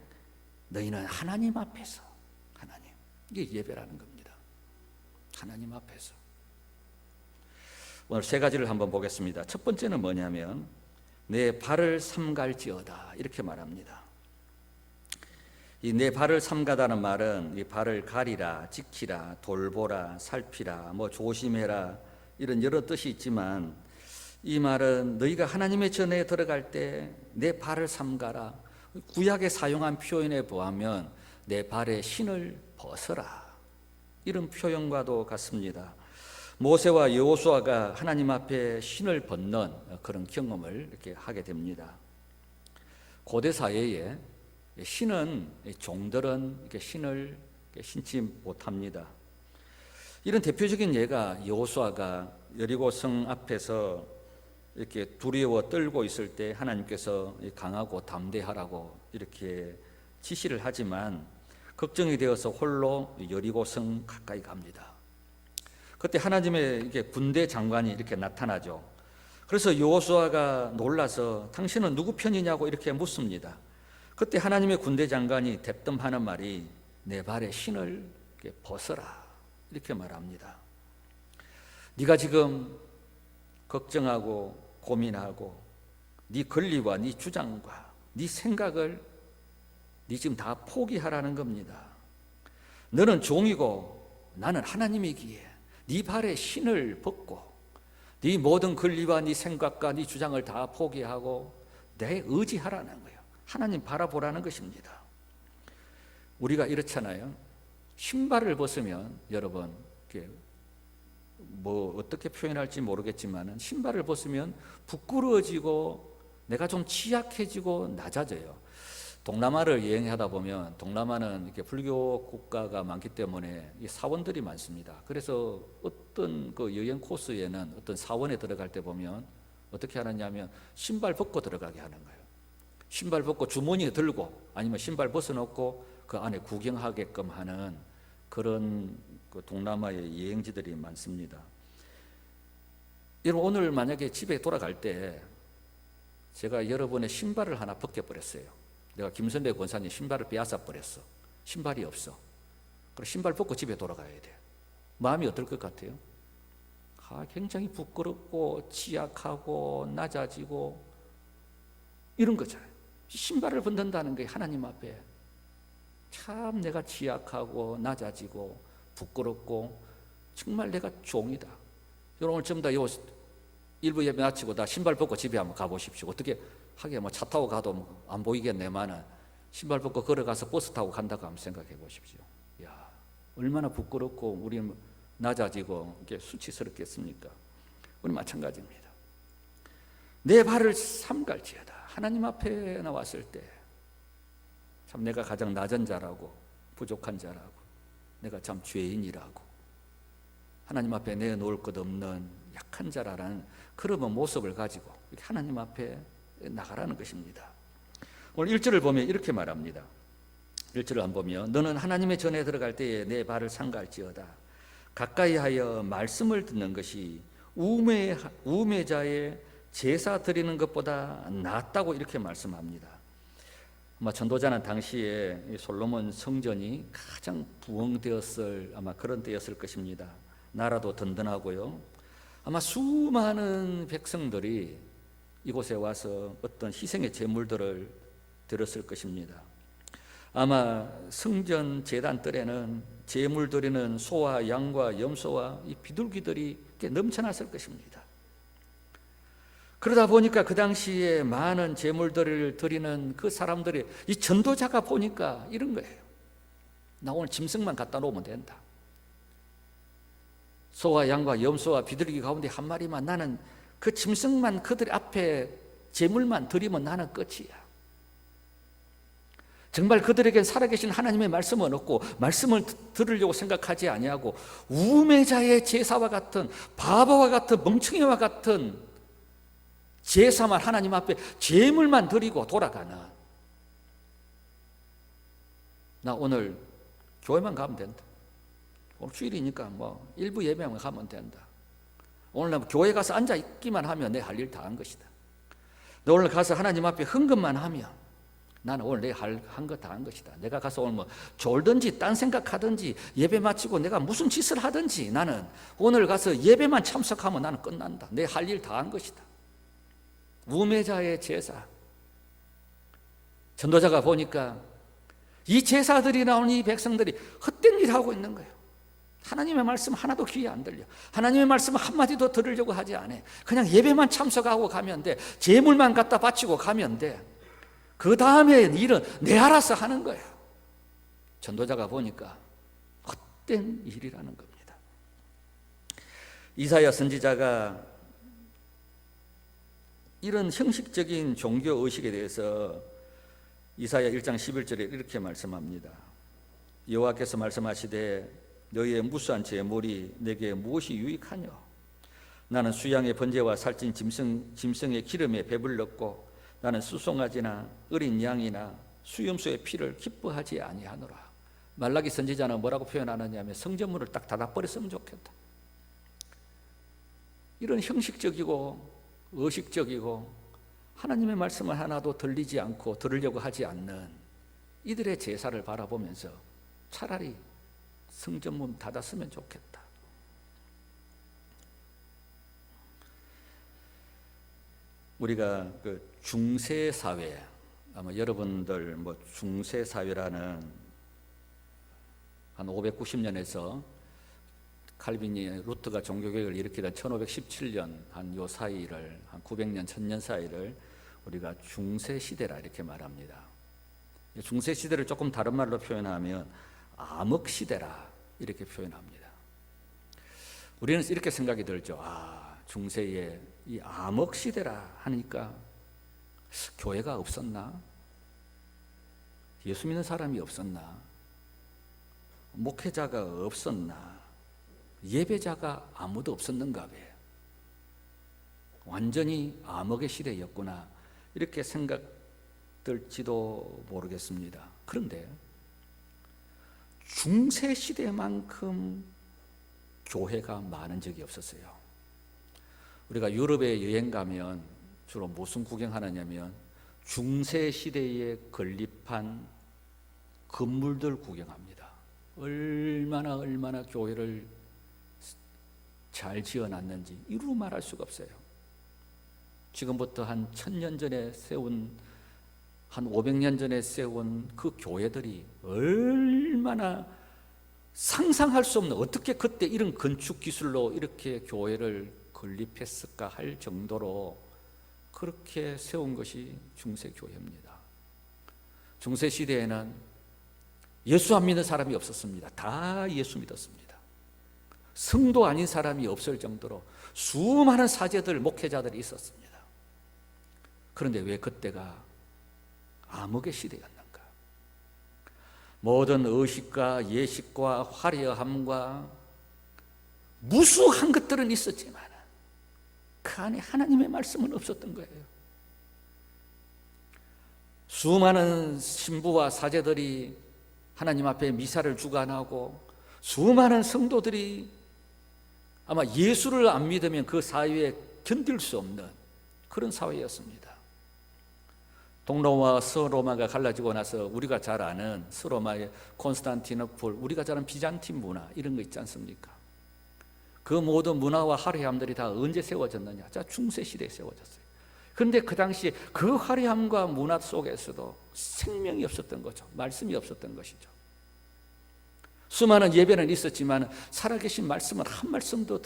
너희는 하나님 앞에서, 하나님, 이게 예배라는 겁니다. 하나님 앞에서. 오늘 세 가지를 한번 보겠습니다. 첫 번째는 뭐냐면 내 발을 삼갈지어다 이렇게 말합니다. 이 내 발을 삼가다는 말은 이 발을 가리라, 지키라, 돌보라, 살피라, 조심해라 이런 여러 뜻이 있지만, 이 말은 너희가 하나님의 전에 들어갈 때 내 발을 삼가라. 구약에 사용한 표현에 보면 내 발에 신을 벗어라 이런 표현과도 같습니다. 모세와 여호수아가 하나님 앞에 신을 벗는 그런 경험을 이렇게 하게 됩니다. 고대 사회에 신은, 종들은 이렇게 신을 신지 못합니다. 이런 대표적인 예가 여호수아가 여리고성 앞에서 이렇게 두려워 떨고 있을 때 하나님께서 강하고 담대하라고 이렇게 지시를 하지만 걱정이 되어서 홀로 여리고성 가까이 갑니다. 그때 하나님의 이게 군대 장관이 이렇게 나타나죠. 그래서 여호수아가 놀라서 당신은 누구 편이냐고 이렇게 묻습니다. 그때 하나님의 군대 장관이 대뜸하는 말이 내 발에 신을 벗어라 이렇게 말합니다. 네가 지금 걱정하고 고민하고 네 권리와 네 주장과 네 생각을 네 지금 다 포기하라는 겁니다. 너는 종이고 나는 하나님이기에 네 발에 신을 벗고 네 모든 권리와 네 생각과 네 주장을 다 포기하고 내 의지하라는 거예요. 하나님 바라보라는 것입니다. 우리가 이렇잖아요. 신발을 벗으면 여러분 어떻게 표현할지 모르겠지만 신발을 벗으면 부끄러워지고 내가 좀 취약해지고 낮아져요. 동남아를 여행하다 보면, 동남아는 이렇게 불교 국가가 많기 때문에 사원들이 많습니다. 그래서 어떤 그 여행 코스에는 어떤 사원에 들어갈 때 보면 어떻게 하느냐면 신발 벗고 들어가게 하는 거예요. 신발 벗고 주머니에 들고 아니면 신발 벗어놓고 그 안에 구경하게끔 하는 그런 그 동남아의 여행지들이 많습니다. 여러분, 오늘 만약에 집에 돌아갈 때 제가 여러분의 신발을 하나 벗겨버렸어요. 내가 김선배 권사님 신발을 빼앗아 버렸어. 신발이 없어. 그럼 신발 벗고 집에 돌아가야 돼. 마음이 어떨 것 같아요? 굉장히 부끄럽고 취약하고 낮아지고 이런 거잖아요. 신발을 벗는다는 게 하나님 앞에 참 내가 취약하고 낮아지고 부끄럽고 정말 내가 종이다. 여러분 오늘 전부 다 일부 예배 마치고 다 신발 벗고 집에 한번 가보십시오. 어떻게 하게 차 타고 가도 안 보이겠네만은 신발 벗고 걸어가서 버스 타고 간다고 한번 생각해 보십시오. 야, 얼마나 부끄럽고 우리 낮아지고 이게 수치스럽겠습니까? 우리 마찬가지입니다. 내 발을 삼갈지어다. 하나님 앞에 나왔을 때 참 내가 가장 낮은 자라고 부족한 자라고 내가 참 죄인이라고 하나님 앞에 내놓을 것 없는 약한 자라는 그런 모습을 가지고 이렇게 하나님 앞에 나가라는 것입니다. 오늘 1절을 보면 이렇게 말합니다. 1절을 한번 보면 너는 하나님의 전에 들어갈 때에 내 발을 삼갈지어다. 가까이 하여 말씀을 듣는 것이 우매자의 제사 드리는 것보다 낫다고 이렇게 말씀합니다. 아마 전도자는 당시에 솔로몬 성전이 가장 부흥되었을 아마 그런 때였을 것입니다. 나라도 든든하고요. 아마 수많은 백성들이 이곳에 와서 어떤 희생의 제물들을 드렸을 것입니다. 아마 성전 제단 뜰에는 제물 드리는 소와 양과 염소와 이 비둘기들이 넘쳐났을 것입니다. 그러다 보니까 그 당시에 많은 제물들을 드리는 그 사람들이 이 전도자가 보니까 이런 거예요. 나 오늘 짐승만 갖다 놓으면 된다. 소와 양과 염소와 비둘기 가운데 한 마리만, 나는 그 짐승만 그들 앞에 제물만 드리면 나는 끝이야. 정말 그들에겐 살아계신 하나님의 말씀은 없고 말씀을 들으려고 생각하지 아니하고 우매자의 제사와 같은, 바보와 같은, 멍청이와 같은 제사만 하나님 앞에 제물만 드리고 돌아가는, 나 오늘 교회만 가면 된다. 오늘 주일이니까 뭐 일부 예배만 가면 된다. 오늘 나 교회 가서 앉아 있기만 하면 내 할 일 다 한 것이다. 너 오늘 가서 하나님 앞에 헌금만 하면 나는 오늘 내 한 거 다 한 것이다. 내가 가서 오늘 뭐 졸든지 딴 생각하든지 예배 마치고 내가 무슨 짓을 하든지 나는 오늘 가서 예배만 참석하면 나는 끝난다. 내 할 일 다 한 것이다. 우매자의 제사. 전도자가 보니까 이 제사들이 나오는 이 백성들이 헛된 일을 하고 있는 거예요. 하나님의 말씀 하나도 귀에 안 들려. 하나님의 말씀 한마디도 들으려고 하지 않아. 그냥 예배만 참석하고 가면 돼. 제물만 갖다 바치고 가면 돼. 그 다음에 일은 내 알아서 하는 거예요. 전도자가 보니까 헛된 일이라는 겁니다. 이사야 선지자가 이런 형식적인 종교 의식에 대해서 이사야 1장 11절에 이렇게 말씀합니다. 여호와께서 말씀하시되 너희의 무수한 제물이 내게 무엇이 유익하뇨? 나는 수양의 번제와 살찐 짐승의 기름에 배불렀고 나는 수송아지나 어린 양이나 수염소의 피를 기뻐하지 아니하노라. 말라기 선지자는 뭐라고 표현하느냐면 성전문을 딱 닫아버렸으면 좋겠다. 이런 형식적이고 의식적이고 하나님의 말씀을 하나도 들리지 않고 들으려고 하지 않는 이들의 제사를 바라보면서 차라리 성전문 닫았으면 좋겠다. 우리가 그 중세 사회, 아마 여러분들 뭐 중세 사회라는 한 590년에서 칼빈이 루터가 종교개혁을 일으키던 1517년 한 요 사이를, 한 900년 1000년 사이를 우리가 중세 시대라 이렇게 말합니다. 중세 시대를 조금 다른 말로 표현하면 암흑 시대라 이렇게 표현합니다. 우리는 이렇게 생각이 들죠. 중세에 이 암흑 시대라 하니까 교회가 없었나? 예수 믿는 사람이 없었나? 목회자가 없었나? 예배자가 아무도 없었는가 봐. 완전히 암흑의 시대였구나 이렇게 생각될지도 모르겠습니다. 그런데 중세 시대만큼 교회가 많은 적이 없었어요. 우리가 유럽에 여행 가면 주로 무슨 구경하느냐면 중세 시대에 건립한 건물들 구경합니다. 얼마나 교회를 잘 지어놨는지 이루 말할 수가 없어요. 지금부터 한 1000년 전에 세운, 한 500년 전에 세운 그 교회들이 얼마나 상상할 수 없는, 어떻게 그때 이런 건축 기술로 이렇게 교회를 건립했을까 할 정도로 그렇게 세운 것이 중세 교회입니다. 중세 시대에는 예수 안 믿는 사람이 없었습니다. 다 예수 믿었습니다. 성도 아닌 사람이 없을 정도로 수많은 사제들, 목회자들이 있었습니다. 그런데 왜 그때가 암흑의 시대였는가? 모든 의식과 예식과 화려함과 무수한 것들은 있었지만 그 안에 하나님의 말씀은 없었던 거예요. 수많은 신부와 사제들이 하나님 앞에 미사를 주관하고 수많은 성도들이 아마 예수를 안 믿으면 그 사회에 견딜 수 없는 그런 사회였습니다. 동로마와 서로마가 갈라지고 나서 우리가 잘 아는 서로마의 콘스탄티노플, 우리가 잘 아는 비잔틴 문화 이런 거 있지 않습니까? 그 모든 문화와 화려함들이 다 언제 세워졌느냐? 자, 중세시대에 세워졌어요. 그런데 그 당시에 그 화려함과 문화 속에서도 생명이 없었던 거죠. 말씀이 없었던 것이죠. 수많은 예배는 있었지만 살아계신 말씀은 한 말씀도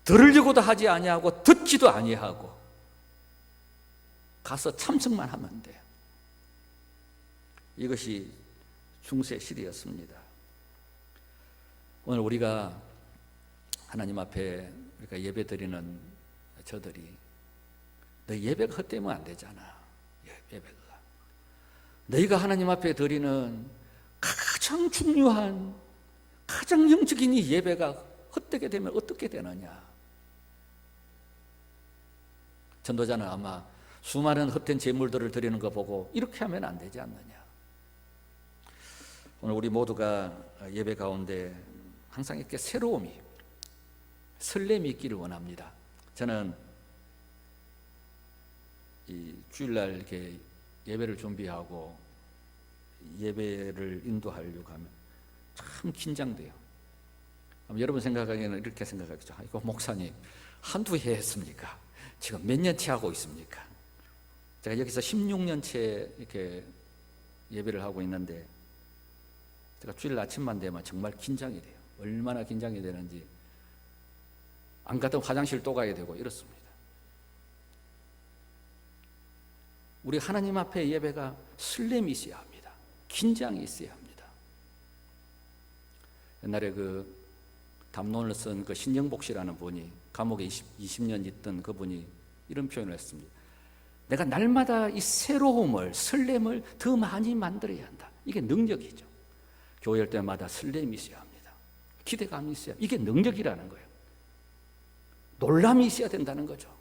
들으려고도 하지 아니하고 듣지도 아니하고 가서 참석만 하면 돼요. 이것이 중세 시대였습니다. 오늘 우리가 하나님 앞에 우리가 예배드리는 저들이 너 예배가 헛되면 안 되잖아. 예배가 너희가 하나님 앞에 드리는 가장 중요한 가장 영적인 이 예배가 헛되게 되면 어떻게 되느냐. 전도자는 아마 수많은 헛된 제물들을 드리는 거 보고 이렇게 하면 안 되지 않느냐. 오늘 우리 모두가 예배 가운데 항상 이렇게 새로움이 설렘이 있기를 원합니다. 저는 이 주일날 이렇게 예배를 준비하고 예배를 인도하려고 하면 참 긴장돼요. 여러분 생각하기에는 이렇게 생각하겠죠. 이거 목사님 한두 해 했습니까? 지금 몇 년째 하고 있습니까? 제가 여기서 16년째 이렇게 예배를 하고 있는데 제가 주일 아침만 되면 정말 긴장이 돼요. 얼마나 긴장이 되는지 안 갔던 화장실 또 가야 되고 이렇습니다. 우리 하나님 앞에 예배가 설렘이 있어야 합니다. 긴장이 있어야 합니다. 옛날에 그 담론을 쓴 그 신영복 씨라는 분이 감옥에 20년 있던 그분이 이런 표현을 했습니다. 내가 날마다 이 새로움을 설렘을 더 많이 만들어야 한다. 이게 능력이죠. 교회 올 때마다 설렘이 있어야 합니다. 기대감이 있어야, 이게 능력이라는 거예요. 놀람이 있어야 된다는 거죠.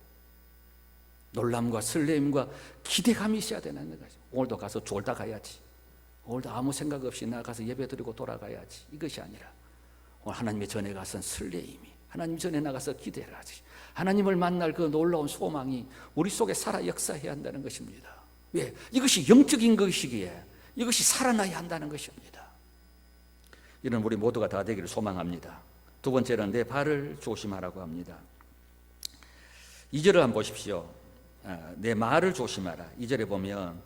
놀람과 설렘과 기대감이 있어야 되는 거죠. 오늘도 가서 졸다 가야지. 오늘도 아무 생각 없이 나가서 예배 드리고 돌아가야지. 이것이 아니라 오늘 하나님의 전에 가서 설레임이, 하나님 전에 나가서 기대를 하지. 하나님을 만날 그 놀라운 소망이 우리 속에 살아 역사해야 한다는 것입니다. 왜? 이것이 영적인 것이기에 이것이 살아나야 한다는 것입니다. 이런 우리 모두가 다 되기를 소망합니다. 두 번째는 내 발을 조심하라고 합니다. 2절을 한번 보십시오. 내 말을 조심하라. 2절에 보면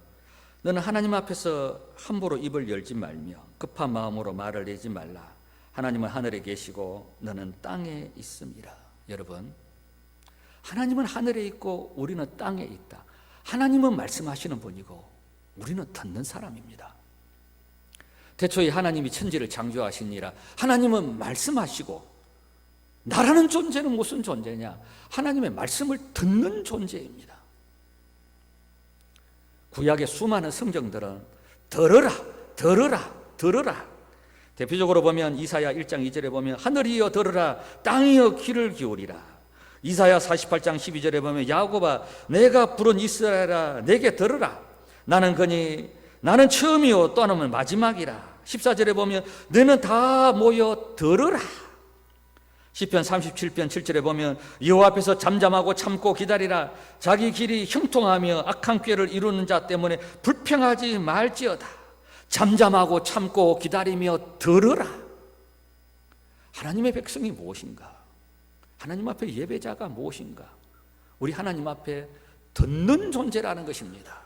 너는 하나님 앞에서 함부로 입을 열지 말며 급한 마음으로 말을 내지 말라. 하나님은 하늘에 계시고 너는 땅에 있음이라. 여러분, 하나님은 하늘에 있고 우리는 땅에 있다. 하나님은 말씀하시는 분이고 우리는 듣는 사람입니다. 태초에 하나님이 천지를 창조하시니라. 하나님은 말씀하시고 나라는 존재는 무슨 존재냐? 하나님의 말씀을 듣는 존재입니다. 구약의 수많은 성경들은 들으라, 들으라, 들으라. 대표적으로 보면 이사야 1장 2절에 보면 하늘이여 들으라, 땅이여 귀를 기울이라. 이사야 48장 12절에 보면 야곱아 내가 부른 이스라엘아 내게 들으라. 나는 그니 나는 처음이요 또 하나는 마지막이라. 14절에 보면 너는 다 모여 들으라. 시편 37편 7절에 보면 여호와 앞에서 잠잠하고 참고 기다리라. 자기 길이 형통하며 악한 꾀를 이루는 자 때문에 불평하지 말지어다. 잠잠하고 참고 기다리며 들으라. 하나님의 백성이 무엇인가? 하나님 앞에 예배자가 무엇인가? 우리 하나님 앞에 듣는 존재라는 것입니다.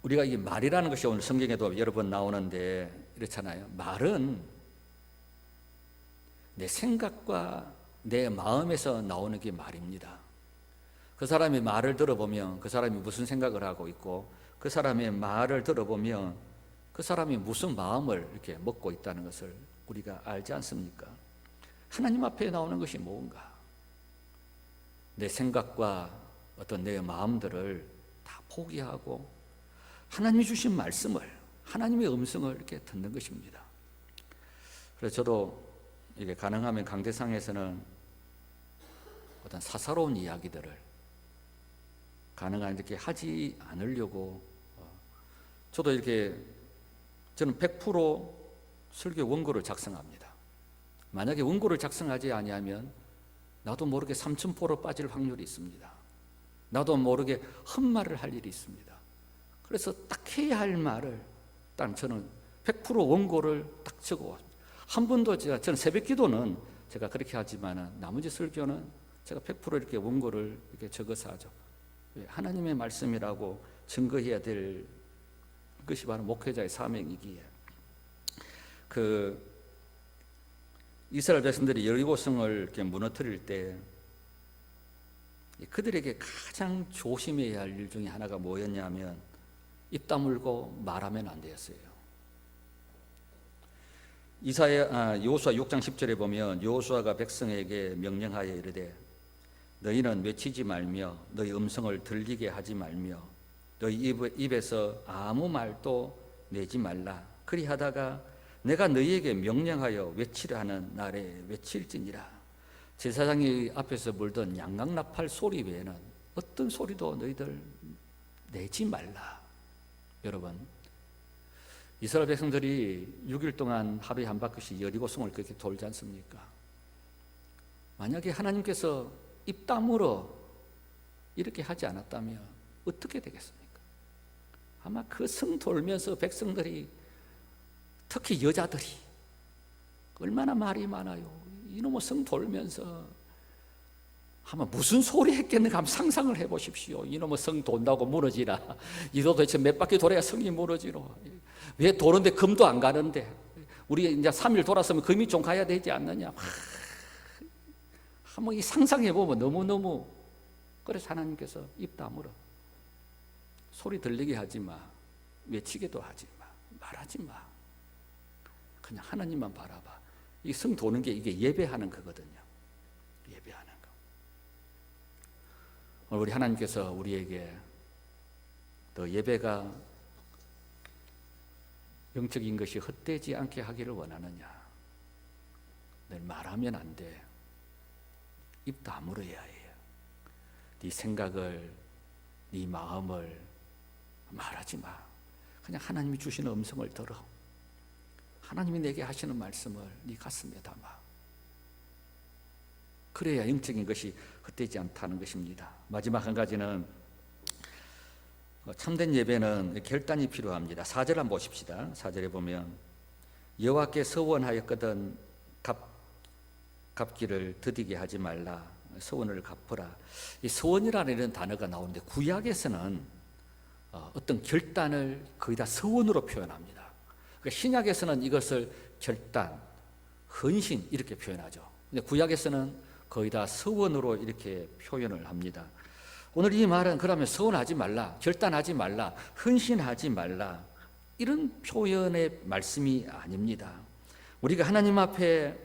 우리가 이 말이라는 것이 오늘 성경에도 여러 번 나오는데 이렇잖아요. 말은 내 생각과 내 마음에서 나오는 게 말입니다. 그 사람의 말을 들어보면 그 사람이 무슨 생각을 하고 있고 그 사람의 말을 들어보면 그 사람이 무슨 마음을 이렇게 먹고 있다는 것을 우리가 알지 않습니까? 하나님 앞에 나오는 것이 뭔가? 내 생각과 어떤 내 마음들을 다 포기하고 하나님이 주신 말씀을, 하나님의 음성을 이렇게 듣는 것입니다. 그래서 저도 이게 가능하면 강대상에서는 어떤 사사로운 이야기들을 가능한 이렇게 하지 않으려고 저도 이렇게 저는 100% 설교 원고를 작성합니다. 만약에 원고를 작성하지 아니하면 나도 모르게 삼천포로 빠질 확률이 있습니다. 나도 모르게 헛말을 할 일이 있습니다. 그래서 딱 해야 할 말을 딱 저는 100% 원고를 딱 적어. 한 번도 저는 새벽 기도는 제가 그렇게 하지만 나머지 설교는 제가 100% 이렇게 원고를 이렇게 적어서 하죠. 하나님의 말씀이라고 증거해야 될 것이 바로 목회자의 사명이기에. 이스라엘 백성들이 여리고성을 이렇게 무너뜨릴 때 그들에게 가장 조심해야 할 일 중에 하나가 뭐였냐면 입 다물고 말하면 안 되었어요. 여호수아 6장 10절에 보면 여호수아가 백성에게 명령하여 이르되 너희는 외치지 말며 너희 음성을 들리게 하지 말며 너희 입에서 아무 말도 내지 말라. 그리하다가 내가 너희에게 명령하여 외치려 하는 날에 외칠지니라. 제사장이 앞에서 불던 양강나팔 소리 외에는 어떤 소리도 너희들 내지 말라. 여러분, 이스라엘 백성들이 6일 동안 하루에 한 바퀴씩 여리고성을 그렇게 돌지 않습니까? 만약에 하나님께서 입 다물어 이렇게 하지 않았다면 어떻게 되겠습니까? 아마 그 성 돌면서 백성들이, 특히 여자들이 얼마나 말이 많아요. 이놈의 성 돌면서 아마 무슨 소리 했겠는가 한번 상상을 해보십시오. 이놈의 성 돈다고 무너지라. 이도 도대체 몇 바퀴 돌아야 성이 무너지노. 왜 도는데 금도 안 가는데. 우리 이제 3일 돌았으면 금이 좀 가야 되지 않느냐. 한번 이 상상해보면 너무너무. 그래서 하나님께서 입 다물어. 소리 들리게 하지 마. 외치게도 하지 마. 말하지 마. 그냥 하나님만 바라봐. 이 성 도는 게 이게 예배하는 거거든요. 예배하는 거. 우리 하나님께서 우리에게 더 예배가 영적인 것이 헛되지 않게 하기를 원하느냐? 늘 말하면 안 돼. 입 다물어야 해요. 네 생각을, 네 마음을 말하지 마. 그냥 하나님이 주시는 음성을 들어. 하나님이 내게 하시는 말씀을 네 가슴에 담아. 그래야 영적인 것이 헛되지 않다는 것입니다. 마지막 한 가지는 참된 예배는 결단이 필요합니다. 4절 한번 보십시다. 4절에 보면 여호와께 서원하였거든 갚기를 더디게 하지 말라. 서원을 갚으라. 이 서원이라는 이런 단어가 나오는데 구약에서는 어떤 결단을 거의 다 서원으로 표현합니다. 그러니까 신약에서는 이것을 결단, 헌신 이렇게 표현하죠. 근데 구약에서는 거의 다 서원으로 이렇게 표현을 합니다. 오늘 이 말은 그러면 서원하지 말라, 결단하지 말라, 헌신하지 말라 이런 표현의 말씀이 아닙니다. 우리가 하나님 앞에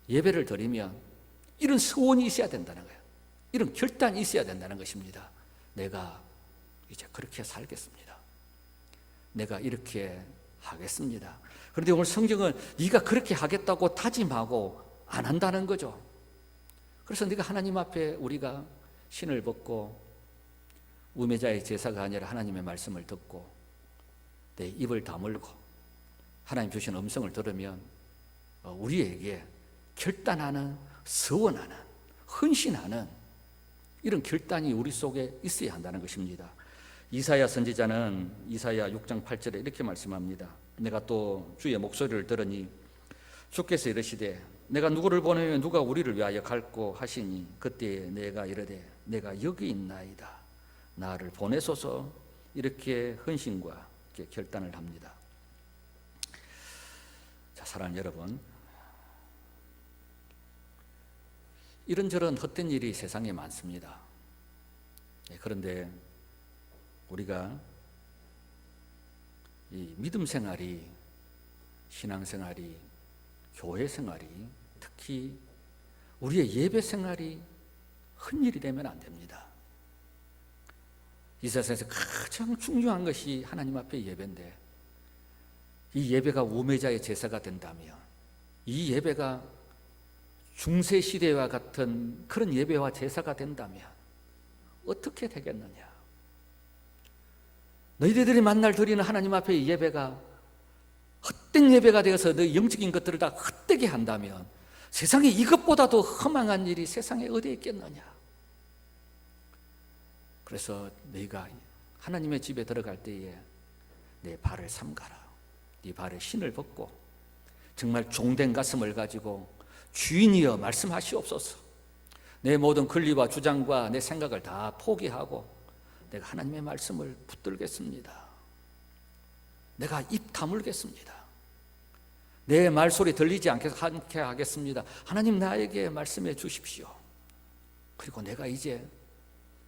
예배를 드리면 이런 서원이 있어야 된다는 거예요. 이런 결단이 있어야 된다는 것입니다. 내가 이제 그렇게 살겠습니다. 내가 이렇게 하겠습니다. 그런데 오늘 성경은 네가 그렇게 하겠다고 다짐하고 안 한다는 거죠. 그래서 네가 하나님 앞에 우리가 신을 벗고 우매자의 제사가 아니라 하나님의 말씀을 듣고 내 입을 다물고 하나님 주신 음성을 들으면 우리에게 결단하는, 서원하는, 헌신하는 이런 결단이 우리 속에 있어야 한다는 것입니다. 이사야 선지자는 이사야 6장 8절에 이렇게 말씀합니다. 내가 또 주의 목소리를 들으니 주께서 이르시되 내가 누구를 보내면 누가 우리를 위하여 갈고 하시니 그때 내가 이르되 내가 여기 있나이다. 나를 보내소서. 이렇게 헌신과 이렇게 결단을 합니다. 자, 사랑하는 여러분, 이런저런 헛된 일이 세상에 많습니다. 그런데 우리가 이 믿음 생활이, 신앙 생활이, 교회 생활이, 특히 우리의 예배 생활이 헛일이 되면 안 됩니다. 이 세상에서 가장 중요한 것이 하나님 앞에 예배인데 이 예배가 우매자의 제사가 된다면, 이 예배가 중세 시대와 같은 그런 예배와 제사가 된다면 어떻게 되겠느냐? 너희들이 만날 드리는 하나님 앞의 예배가 헛된 예배가 되어서 너희 영적인 것들을 다 헛되게 한다면 세상에 이것보다도 허망한 일이 세상에 어디에 있겠느냐? 그래서 너희가 하나님의 집에 들어갈 때에 내 발을 삼가라. 네 발에 신을 벗고 정말 종된 가슴을 가지고 주인이여 말씀하시옵소서. 내 모든 권리와 주장과 내 생각을 다 포기하고 내가 하나님의 말씀을 붙들겠습니다. 내가 입 다물겠습니다. 내 말소리 들리지 않게 하겠습니다. 하나님 나에게 말씀해 주십시오. 그리고 내가 이제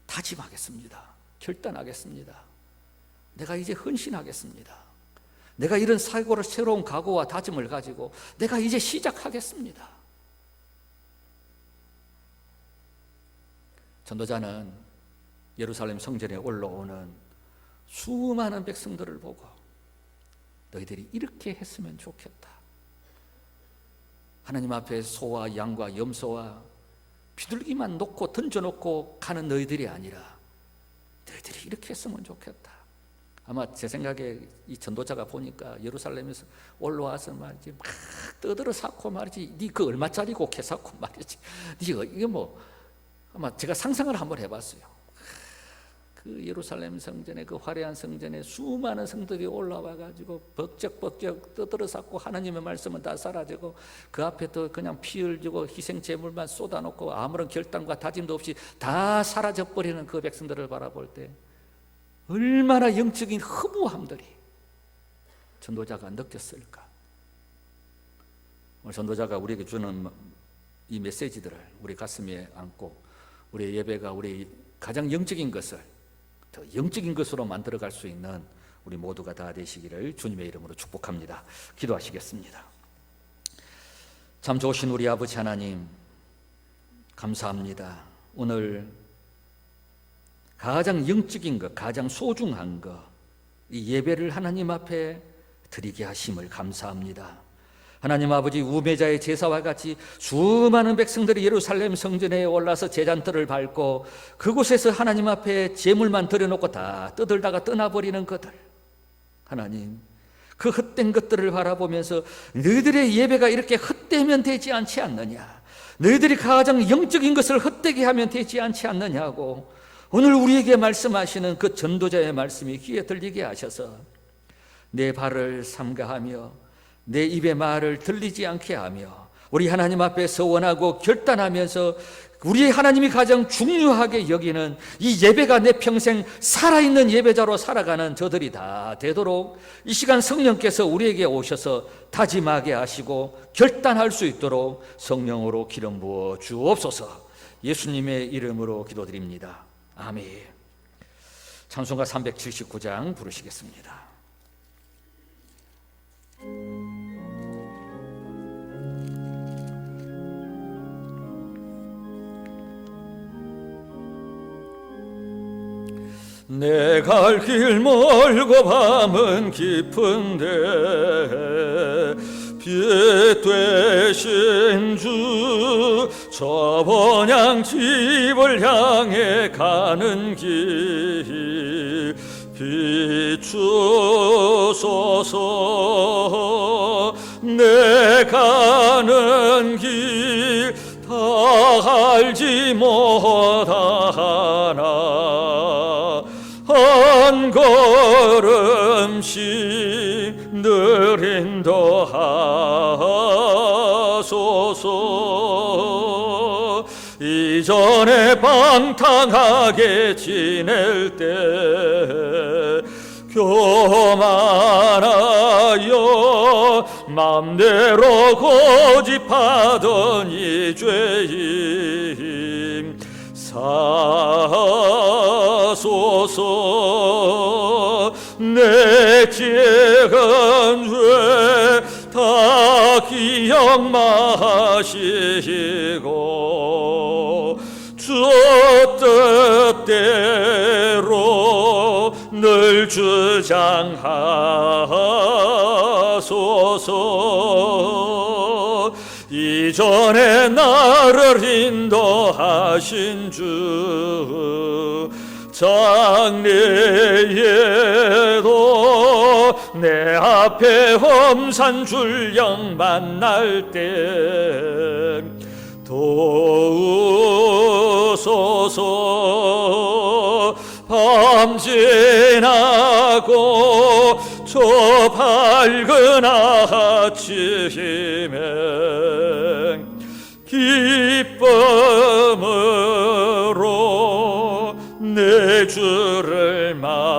다짐하겠습니다. 결단하겠습니다. 내가 이제 헌신하겠습니다. 내가 이런 사고를 새로운 각오와 다짐을 가지고 내가 이제 시작하겠습니다. 전도자는 예루살렘 성전에 올라오는 수많은 백성들을 보고 너희들이 이렇게 했으면 좋겠다. 하나님 앞에 소와 양과 염소와 비둘기만 놓고 던져놓고 가는 너희들이 아니라 너희들이 이렇게 했으면 좋겠다. 아마 제 생각에 이 전도자가 보니까 예루살렘에서 올라와서 말이지 막 떠들어 쌓고 말이지 니 그 얼마짜리고 캐 쌓고 말이지 니 이게 뭐 아마 제가 상상을 한번 해봤어요. 그 예루살렘 성전에 그 화려한 성전에 수많은 성들이 올라와 가지고 벅적벅적 떠들어 쌓고 하나님의 말씀은 다 사라지고 그 앞에 또 그냥 피 흘리고 희생 제물만 쏟아놓고 아무런 결단과 다짐도 없이 다 사라져 버리는 그 백성들을 바라볼 때 얼마나 영적인 허무함들이 전도자가 느꼈을까? 오늘 전도자가 우리에게 주는 이 메시지들을 우리 가슴에 안고 우리의 예배가 우리 가장 영적인 것을 더 영적인 것으로 만들어갈 수 있는 우리 모두가 다 되시기를 주님의 이름으로 축복합니다. 기도하시겠습니다. 참 좋으신 우리 아버지 하나님 감사합니다. 오늘 가장 영적인 것, 가장 소중한 것, 이 예배를 하나님 앞에 드리게 하심을 감사합니다. 하나님 아버지, 우매자의 제사와 같이 수많은 백성들이 예루살렘 성전에 올라서 제잔들을 밟고 그곳에서 하나님 앞에 제물만 들여놓고 다 떠들다가 떠나버리는 것들, 하나님 그 헛된 것들을 바라보면서 너희들의 예배가 이렇게 헛되면 되지 않지 않느냐, 너희들이 가장 영적인 것을 헛되게 하면 되지 않지 않느냐고 오늘 우리에게 말씀하시는 그 전도자의 말씀이 귀에 들리게 하셔서 내 발을 삼가하며 내 입의 말을 들리지 않게 하며 우리 하나님 앞에 서원하고 결단하면서 우리 하나님이 가장 중요하게 여기는 이 예배가 내 평생 살아있는 예배자로 살아가는 저들이 다 되도록 이 시간 성령께서 우리에게 오셔서 다짐하게 하시고 결단할 수 있도록 성령으로 기름 부어 주옵소서. 예수님의 이름으로 기도드립니다. 아멘. 찬송가 379장 부르시겠습니다. 내 갈 길 멀고 밤은 깊은데 빛 되신 주 저 번향 집을 향해 가는 길 비추소서. 내 가는 길 다 알지 못하나 한 걸음씩 늘 인도하소서. 이전에 방탕하게 지낼 때 교만하여 맘대로 고집하던 이 죄임 사소서. 내 작은 죄 다 기억마시고 주 뜻대로 늘 주장하소서. 이전에 나 나를 인도하신 주 장래에도 내 앞에 험산 줄령 만날 때 도우소서. 밤 지나고 저 밝은 아침에 기쁨으로 내 주를 만나리.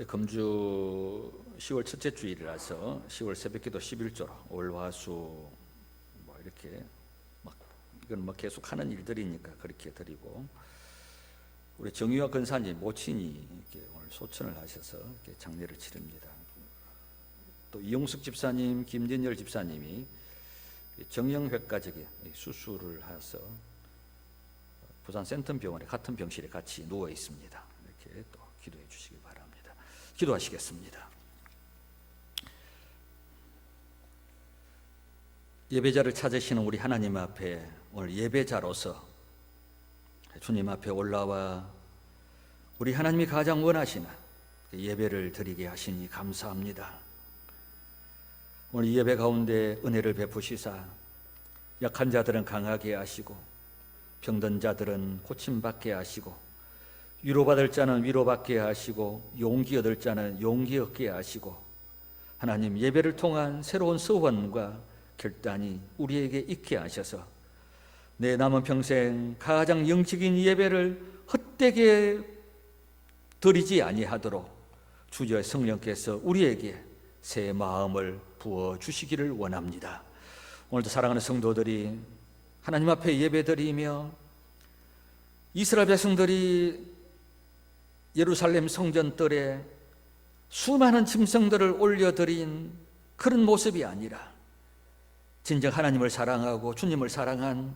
금주 10월 첫째 주일이라서 10월 새벽기도 11조로 월화수 뭐 이렇게 막 이건 뭐 계속 하는 일들이니까 그렇게 드리고, 우리 정유화 권사님 모친이 이렇게 오늘 소천을 하셔서 이렇게 장례를 치릅니다. 또 이용숙 집사님, 김진열 집사님이 정형외과적인 수술을 해서 부산 센텀병원에 같은 병실에 같이 누워 있습니다. 이렇게 또 기도해 주시기 바랍니다. 기도하시겠습니다. 예배자를 찾으시는 우리 하나님 앞에 오늘 예배자로서 주님 앞에 올라와 우리 하나님이 가장 원하시는 예배를 드리게 하시니 감사합니다. 오늘 이 예배 가운데 은혜를 베푸시사 약한 자들은 강하게 하시고 병든 자들은 고침받게 하시고 위로받을 자는 위로받게 하시고 용기 얻을 자는 용기 얻게 하시고, 하나님 예배를 통한 새로운 소원과 결단이 우리에게 있게 하셔서 내 남은 평생 가장 영적인 예배를 헛되게 드리지 아니하도록 주의 성령께서 우리에게 새 마음을 부어주시기를 원합니다. 오늘도 사랑하는 성도들이 하나님 앞에 예배드리며 이스라엘 백성들이 예루살렘 성전뜰에 수많은 짐승들을 올려드린 그런 모습이 아니라 진정 하나님을 사랑하고 주님을 사랑한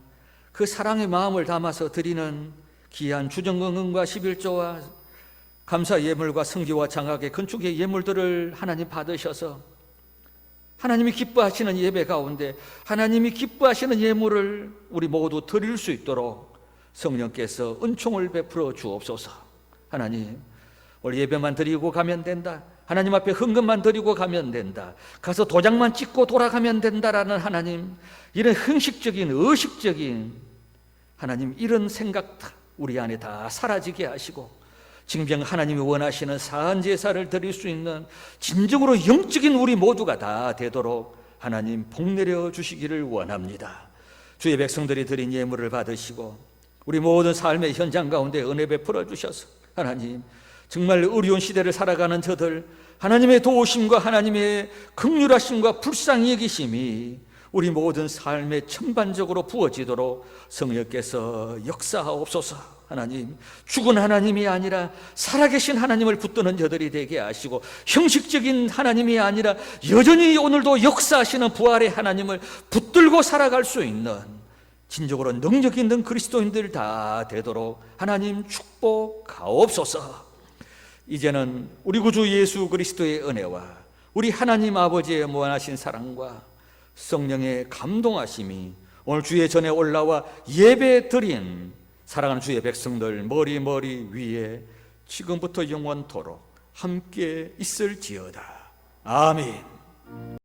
그 사랑의 마음을 담아서 드리는 귀한 주정응응과 11조와 감사 예물과 성기와 장학의 건축의 예물들을 하나님 받으셔서 하나님이 기뻐하시는 예배 가운데 하나님이 기뻐하시는 예물을 우리 모두 드릴 수 있도록 성령께서 은총을 베풀어 주옵소서. 하나님, 오늘 예배만 드리고 가면 된다, 하나님 앞에 헌금만 드리고 가면 된다, 가서 도장만 찍고 돌아가면 된다라는 하나님, 이런 형식적인 의식적인 하나님 이런 생각 우리 안에 다 사라지게 하시고 진정 하나님이 원하시는 사한 제사를 드릴 수 있는 진정으로 영적인 우리 모두가 다 되도록 하나님 복 내려 주시기를 원합니다. 주의 백성들이 드린 예물을 받으시고 우리 모든 삶의 현장 가운데 은혜 베풀어 주셔서 하나님 정말 어려운 시대를 살아가는 저들 하나님의 도우심과 하나님의 긍휼하심과 불쌍히 여기심이 우리 모든 삶에 전반적으로 부어지도록 성령께서 역사하옵소서. 하나님, 죽은 하나님이 아니라 살아계신 하나님을 붙드는 저들이 되게 하시고 형식적인 하나님이 아니라 여전히 오늘도 역사하시는 부활의 하나님을 붙들고 살아갈 수 있는 진정으로 능력 있는 그리스도인들 다 되도록 하나님 축복하옵소서. 이제는 우리 구주 예수 그리스도의 은혜와 우리 하나님 아버지의 무한하신 사랑과 성령의 감동하심이 오늘 주의 전에 올라와 예배 드린 사랑하는 주의 백성들 머리 위에 지금부터 영원토록 함께 있을지어다. 아멘.